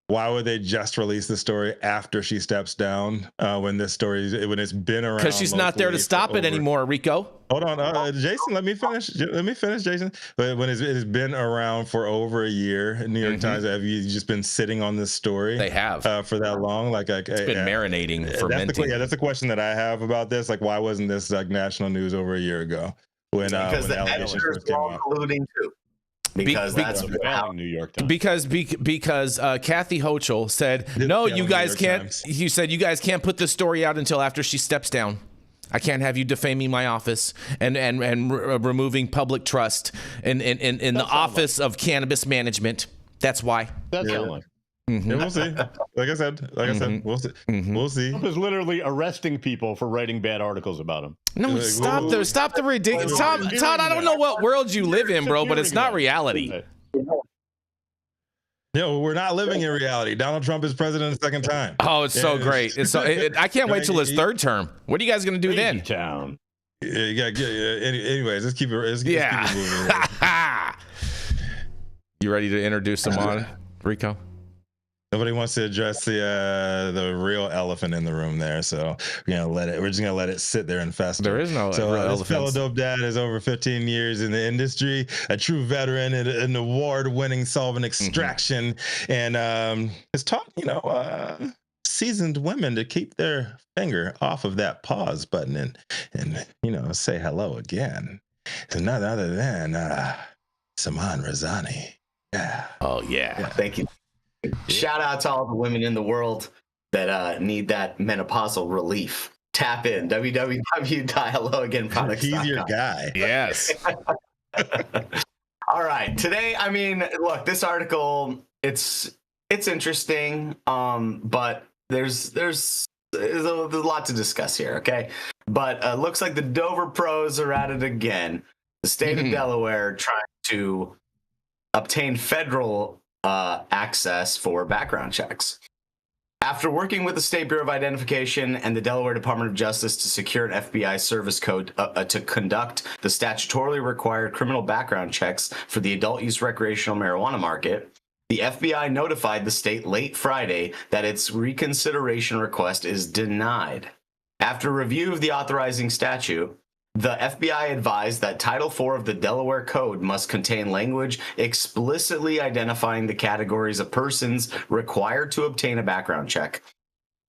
Speaker 5: why would they just release the story after she steps down when it's been around?
Speaker 1: Because she's not there to stop it anymore, Rico.
Speaker 5: Hold on, Jason, let me finish, Jason. But when it's been around for over a year, New York Times, have you just been sitting on this story?
Speaker 1: They have.
Speaker 5: For that long? It's
Speaker 1: been marinating, fermenting.
Speaker 5: That's the question that I have about this. Like, why wasn't this like national news over a year ago?
Speaker 4: Because the editors were all colluding too. Because that's
Speaker 3: New York Times.
Speaker 1: Because Kathy Hochul said, no, you guys can't. You said you guys can't put this story out until after she steps down. I can't have you defaming my office and removing public trust in the office of cannabis management. That's why.
Speaker 3: That's
Speaker 5: Yeah, we'll see. Like I said, we'll see. We'll see.
Speaker 3: Trump is literally arresting people for writing bad articles about him.
Speaker 1: No,
Speaker 5: Like,
Speaker 1: stop the ridiculous. Todd, I don't know what world you live in, bro, but it's not reality.
Speaker 5: Yeah, well, we're not living in reality. Donald Trump is president a second time.
Speaker 1: Oh, it's so great. It's so. I can't wait till his third term. What are you guys gonna do then?
Speaker 3: Town.
Speaker 5: Yeah. Anyways, let's keep it. Let's keep it moving.
Speaker 1: You ready to introduce Saman, Rico?
Speaker 5: Nobody wants to address the real elephant in the room there, so we're just gonna let it sit there and fester.
Speaker 1: There is no real
Speaker 5: this
Speaker 1: elephant.
Speaker 5: fellow dope dad is over 15 years in the industry, a true veteran and an award-winning solvent extraction, and has taught seasoned women to keep their finger off of that pause button and say hello again. It's none other than Saman Razani. Yeah.
Speaker 1: Oh yeah.
Speaker 4: Thank you. Shout out to all the women in the world that need that menopausal relief. Tap in www.helloagainproducts.com.
Speaker 5: He's your guy.
Speaker 1: Yes.
Speaker 4: All right. Today, I mean, look, this article, it's interesting, but there's a lot to discuss here, okay? But looks like the Dover pros are at it again. The state of Delaware trying to obtain federal access for background checks. After working with the State Bureau of Identification and the Delaware Department of Justice to secure an FBI service code to conduct the statutorily required criminal background checks for the adult use recreational marijuana market, the FBI notified the state late Friday that its reconsideration request is denied. After review of the authorizing statute, the FBI advised that Title IV of the Delaware Code must contain language explicitly identifying the categories of persons required to obtain a background check.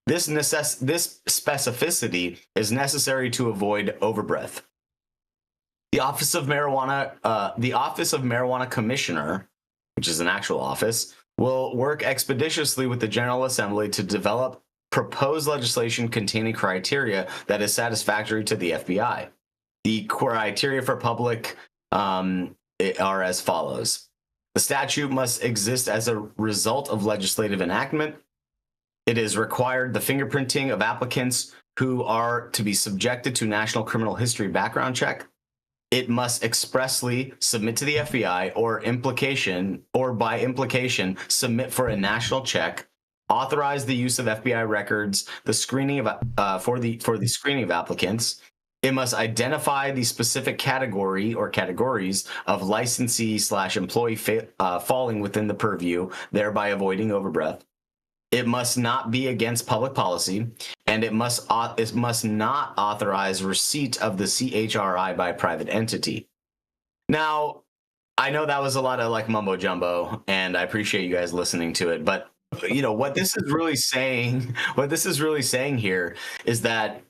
Speaker 4: This specificity is necessary to avoid overbreadth. The Office of Marijuana Commissioner, which is an actual office, will work expeditiously with the General Assembly to develop proposed legislation containing criteria that is satisfactory to the FBI. The criteria for public are as follows. The statute must exist as a result of legislative enactment. It is required the fingerprinting of applicants who are to be subjected to national criminal history background check. It must expressly submit to the FBI or by implication submit for a national check. Authorize the use of FBI records, the screening of for the screening of applicants. It must identify the specific category or categories of licensee/employee falling within the purview, thereby avoiding overbreadth. It must not be against public policy, and it must not authorize receipt of the CHRI by a private entity. Now, I know that was a lot of like mumbo jumbo, and I appreciate you guys listening to it, but what this is really saying here is that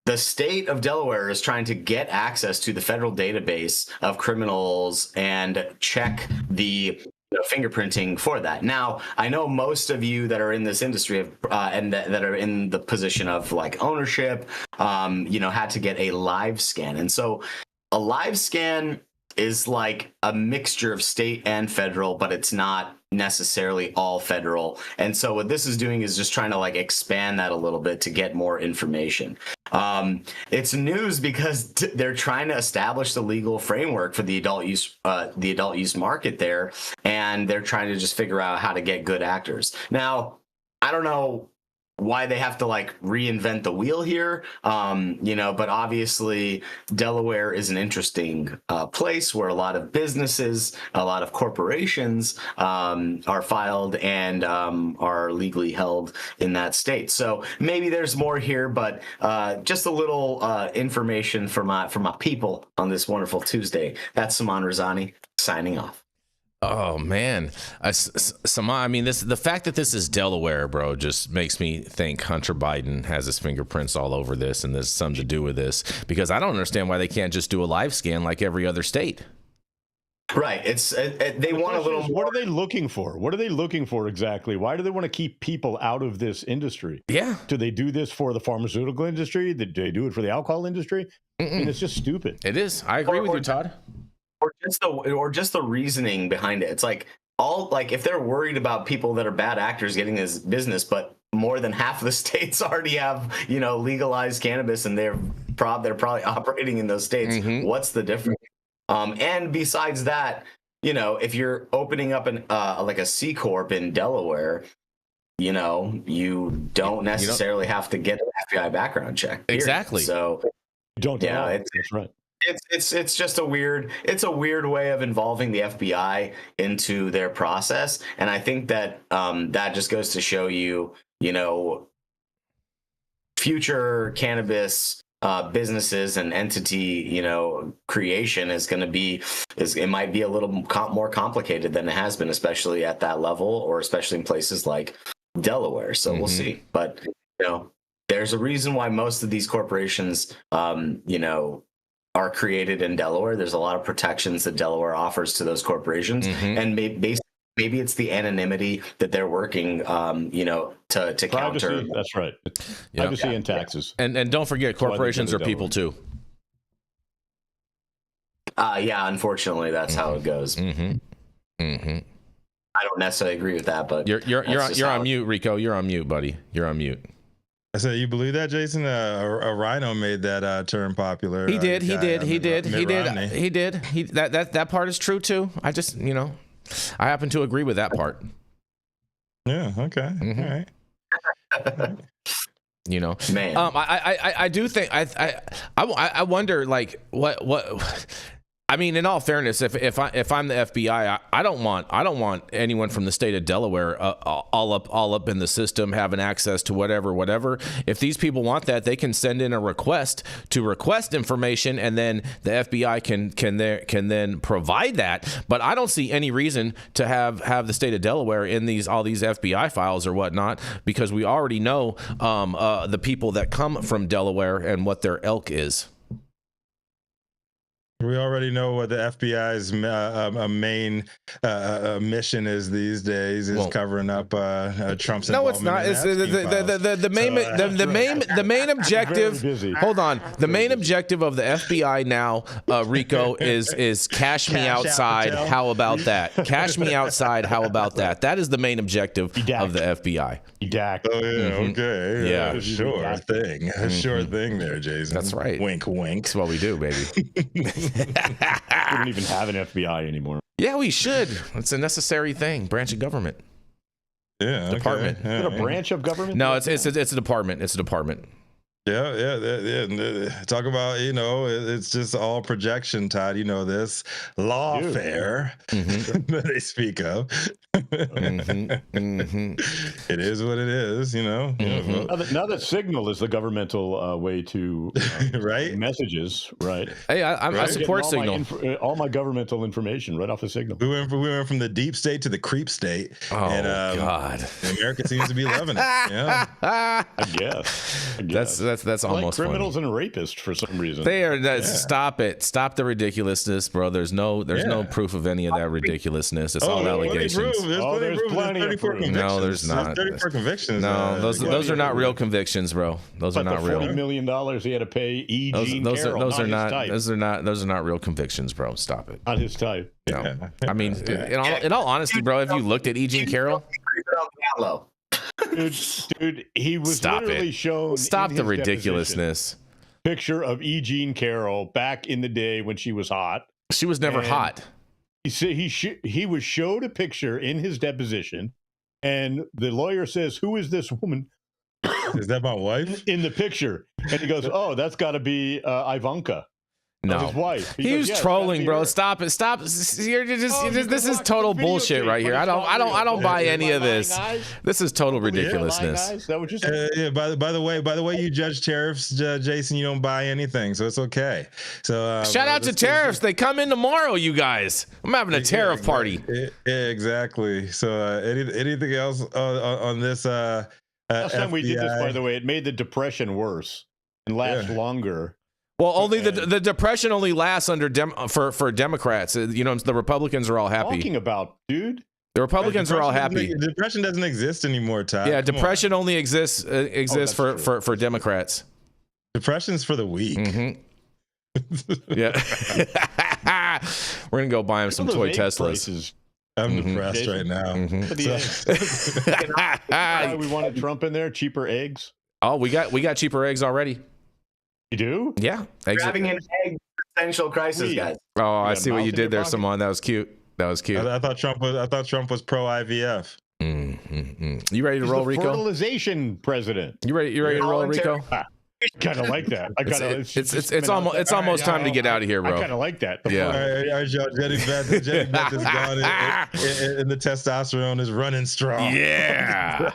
Speaker 4: the state of Delaware is trying to get access to the federal database of criminals and check the fingerprinting for that. Now, I know most of you that are in this industry and that are in the position of like ownership, had to get a live scan. And so a live scan is like a mixture of state and federal, but it's not necessarily all federal. And so what this is doing is just trying to like expand that a little bit to get more information. It's news because they're trying to establish the legal framework for the adult use market there, and they're trying to just figure out how to get good actors. Now, I don't know why they have to like reinvent the wheel here, but obviously Delaware is an interesting place where a lot of businesses, a lot of corporations are filed and are legally held in that state. So maybe there's more here, but just a little information for my people on this wonderful Tuesday. That's Saman Razani signing off.
Speaker 1: Oh man, Saman. I mean, the fact that this is Delaware, bro, just makes me think Hunter Biden has his fingerprints all over this, and there's something to do with this. Because I don't understand why they can't just do a live scan like every other state.
Speaker 4: Right. They want a little more.
Speaker 3: What are they looking for? What are they looking for exactly? Why do they want to keep people out of this industry?
Speaker 1: Yeah.
Speaker 3: Do they do this for the pharmaceutical industry? Did they do it for the alcohol industry? I mean, it's just stupid.
Speaker 1: It is. I agree with you, Todd.
Speaker 4: Or just the reasoning behind it. It's like if they're worried about people that are bad actors getting this business, but more than half of the states already have, legalized cannabis, and they're probably operating in those states. What's the difference? And besides that, if you're opening up like a C Corp in Delaware, you don't necessarily have to get an FBI background check. Period.
Speaker 1: Exactly.
Speaker 4: So
Speaker 3: Don't
Speaker 4: Yeah,
Speaker 3: know. That's right.
Speaker 4: it's just a weird way of involving the FBI into their process, and I think that that just goes to show you, future cannabis businesses and entity, creation is going to be it might be a little more complicated than it has been, especially at that level, or especially in places like Delaware. So we'll see, but there's a reason why most of these corporations, are created in Delaware. There's a lot of protections that Delaware offers to those corporations, and maybe it's the anonymity that they're working, to
Speaker 3: Privacy,
Speaker 4: counter.
Speaker 3: that's right. Privacy and taxes.
Speaker 1: And don't forget, corporations are people too.
Speaker 4: Unfortunately, that's how it goes. I don't necessarily agree with that, but
Speaker 1: you're on mute, Rico. You're on mute, buddy. You're on mute.
Speaker 5: I said, you believe that, Jason? A rhino made that term popular.
Speaker 1: He did. That part is true too. I just, I happen to agree with that part.
Speaker 5: Yeah. Okay. All right.
Speaker 4: Man,
Speaker 1: I do think I wonder, like, what I mean, in all fairness, if I'm the FBI, I don't want anyone from the state of Delaware all up in the system having access to whatever. If these people want that, they can send in a request to request information, and then the FBI can then provide that. But I don't see any reason to have the state of Delaware in all these FBI files or whatnot, because we already know the people that come from Delaware and what their ilk is.
Speaker 5: We already know what the FBI's main mission is these days, is covering up Trump's involvement.
Speaker 1: No, it's not. It's the main objective. Hold on. The main objective of the FBI now, Rico, is cash me outside. How about that? Cash me outside. How about that? That is the main objective of the FBI.
Speaker 5: Oh yeah. Okay.
Speaker 1: Yeah.
Speaker 5: Sure thing. Sure thing there, Jason.
Speaker 1: That's right.
Speaker 5: Wink, wink.
Speaker 1: That's what we do, baby.
Speaker 3: We don't even have an FBI anymore.
Speaker 1: Yeah, we should. It's a necessary thing. Branch of government.
Speaker 5: Yeah.
Speaker 1: Department.
Speaker 5: Okay.
Speaker 3: Is it a branch of government?
Speaker 1: No, it's a department. It's a department.
Speaker 5: Yeah. Talk about, it's just all projection, Todd. You know this lawfare that they speak of. It is what it is,
Speaker 3: Now that Signal is the governmental way to
Speaker 5: right
Speaker 3: messages, right?
Speaker 1: Hey, I support Signal.
Speaker 3: All my governmental information right off of Signal.
Speaker 5: We went from the deep state to the creep state.
Speaker 1: Oh, and, God.
Speaker 5: America seems to be loving it. Yeah.
Speaker 3: I guess.
Speaker 1: That's almost
Speaker 3: like criminals
Speaker 1: funny.
Speaker 3: And rapists for some reason.
Speaker 1: They are. Stop it. Stop the ridiculousness, bro. There's no proof of any of that ridiculousness. It's all allegations.
Speaker 3: There's plenty of proof.
Speaker 1: No, there's not.
Speaker 5: 34 convictions.
Speaker 1: No, those are not real convictions, bro. Those are not real.
Speaker 3: $40 million he had to pay E. Jean Carroll.
Speaker 1: Those are not real convisions, bro. Stop it.
Speaker 3: Not his type.
Speaker 1: No. I mean, in all honesty, bro, have you looked at E. Jean Carroll?
Speaker 3: Dude, he was literally shown.
Speaker 1: Stop the ridiculousness.
Speaker 3: Picture of E. Jean Carroll back in the day when she was hot.
Speaker 1: She was never hot.
Speaker 3: He was showed a picture in his deposition, and the lawyer says, "Who is this woman?"
Speaker 5: Is that my wife
Speaker 3: in the picture? And he goes, "Oh, that's got to be Ivanka."
Speaker 1: No,
Speaker 3: his wife.
Speaker 1: He was trolling, bro. Stop it. Stop. This is total bullshit right here. I don't buy any of this. This is total ridiculousness.
Speaker 5: By the way you judge tariffs, Jason, you don't buy anything, so it's okay. So
Speaker 1: shout out to tariffs. They come in tomorrow, you guys. I'm having a tariff party.
Speaker 5: Exactly. So anything else on this?
Speaker 3: Last time we did this, by the way, it made the depression worse and last longer.
Speaker 1: Well, only the depression only lasts under for Democrats. The Republicans are all happy.
Speaker 3: Talking about, dude.
Speaker 1: The Republicans are all happy.
Speaker 5: Depression doesn't exist anymore, Todd.
Speaker 1: Yeah, depression only exists for Democrats.
Speaker 5: Depression's for the weak.
Speaker 1: Yeah. We're gonna go buy him some toy Teslas.
Speaker 5: I'm depressed right now.
Speaker 3: For the eggs. Why we wanted Trump in there? Cheaper eggs.
Speaker 1: Oh, we got cheaper eggs already.
Speaker 3: You do?
Speaker 1: Yeah, eggs.
Speaker 4: Grabbing an egg existential crisis, guys.
Speaker 1: Oh, I see what
Speaker 3: mouth
Speaker 1: you
Speaker 3: in
Speaker 1: did
Speaker 3: your
Speaker 1: there,
Speaker 3: pocket.
Speaker 1: Simone. That was cute.
Speaker 5: I thought Trump was pro IVF.
Speaker 1: You ready to
Speaker 3: He's
Speaker 1: roll,
Speaker 3: the
Speaker 1: Rico?
Speaker 3: fertilization president.
Speaker 1: You ready to roll, Rico?
Speaker 3: I kind of like that.
Speaker 1: It's almost time to get out of here, bro.
Speaker 3: I kind of like that.
Speaker 1: Yeah.
Speaker 5: All right, y'all. Jenny Beth is gone, and the testosterone is running strong.
Speaker 1: Yeah.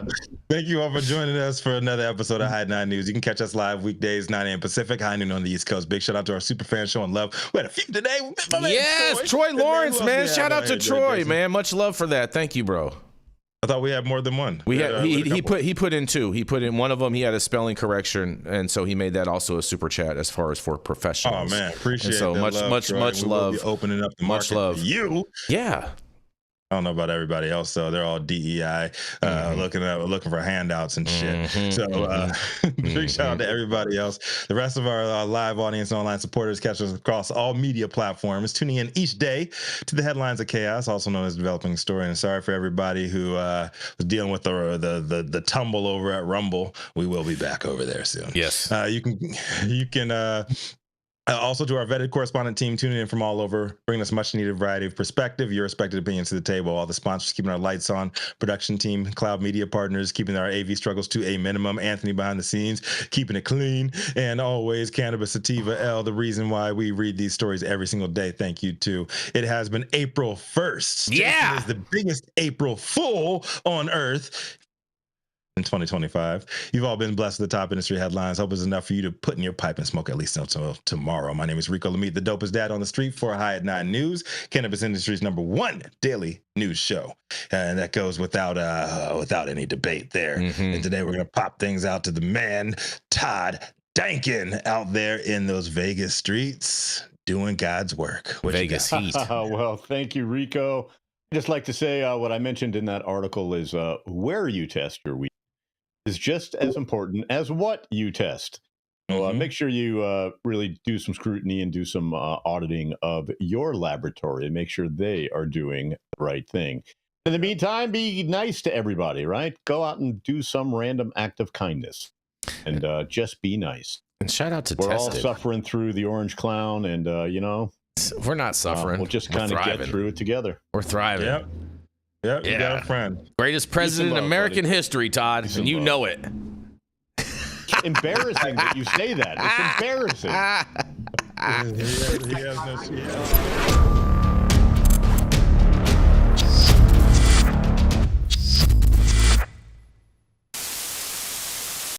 Speaker 5: Thank you all for joining us for another episode of High 9 News. You can catch us live weekdays, 9 a.m. Pacific, high noon on the East Coast. Big shout out to our super fan showing love. We had a few today.
Speaker 1: Yes, Troy Lawrence, man. Shout out to Troy, man. Much love for that. Thank you, bro.
Speaker 5: I thought we had more than one.
Speaker 1: He put in two. He put in one of them. He had a spelling correction, and so he made that also a super chat as far as for professionals.
Speaker 5: Oh man, appreciate
Speaker 1: so
Speaker 5: that
Speaker 1: much
Speaker 5: love.
Speaker 1: love.
Speaker 5: Opening up the
Speaker 1: much
Speaker 5: market
Speaker 1: love
Speaker 5: for you.
Speaker 1: Yeah.
Speaker 5: I don't know about everybody else, though. They're all DEI, looking for handouts and shit. So big shout out to everybody else. The rest of our live audience and online supporters catch us across all media platforms, tuning in each day to the Headlines of Chaos, also known as Developing Story. And sorry for everybody who was dealing with the tumble over at Rumble. We will be back over there soon.
Speaker 1: Yes.
Speaker 5: You can. Also to our vetted correspondent team tuning in from all over, bringing us much needed variety of perspective, your respected opinions to the table. All the sponsors keeping our lights on, production team, CloudMedia.Partners keeping our AV struggles to a minimum, Anthony behind the scenes keeping it clean, and always Cannabis Sativa L, the reason why we read these stories every single day. Thank you too. It has been April 1st.
Speaker 1: Yeah,
Speaker 5: it is the biggest April Fool on earth. In 2025. You've all been blessed with the top industry headlines. Hope it's enough for you to put in your pipe and smoke at least until tomorrow. My name is Rico Lamitte, the dopest dad on the street for High at 9 News, cannabis industry's #1 daily news show. And that goes without any debate there. And today we're going to pop things out to the man, Todd Denkin, out there in those Vegas streets doing God's work.
Speaker 1: Vegas heat.
Speaker 3: Well, thank you, Rico. I'd just like to say what I mentioned in that article is where you test your weed is just as important as what you test. So make sure you really do some scrutiny and do some auditing of your laboratory and make sure they are doing the right thing. In the meantime, be nice to everybody, right? Go out and do some random act of kindness and just be nice.
Speaker 1: And shout out to
Speaker 3: We're
Speaker 1: Tested.
Speaker 3: all suffering through the orange clown and,
Speaker 1: we're not suffering.
Speaker 3: we'll just kind of get through it together.
Speaker 1: We're thriving.
Speaker 5: Yep. Yep, you got a friend.
Speaker 1: Greatest president in American history, Todd, and you know it.
Speaker 3: Embarrassing that you say that. It's embarrassing.
Speaker 5: He has no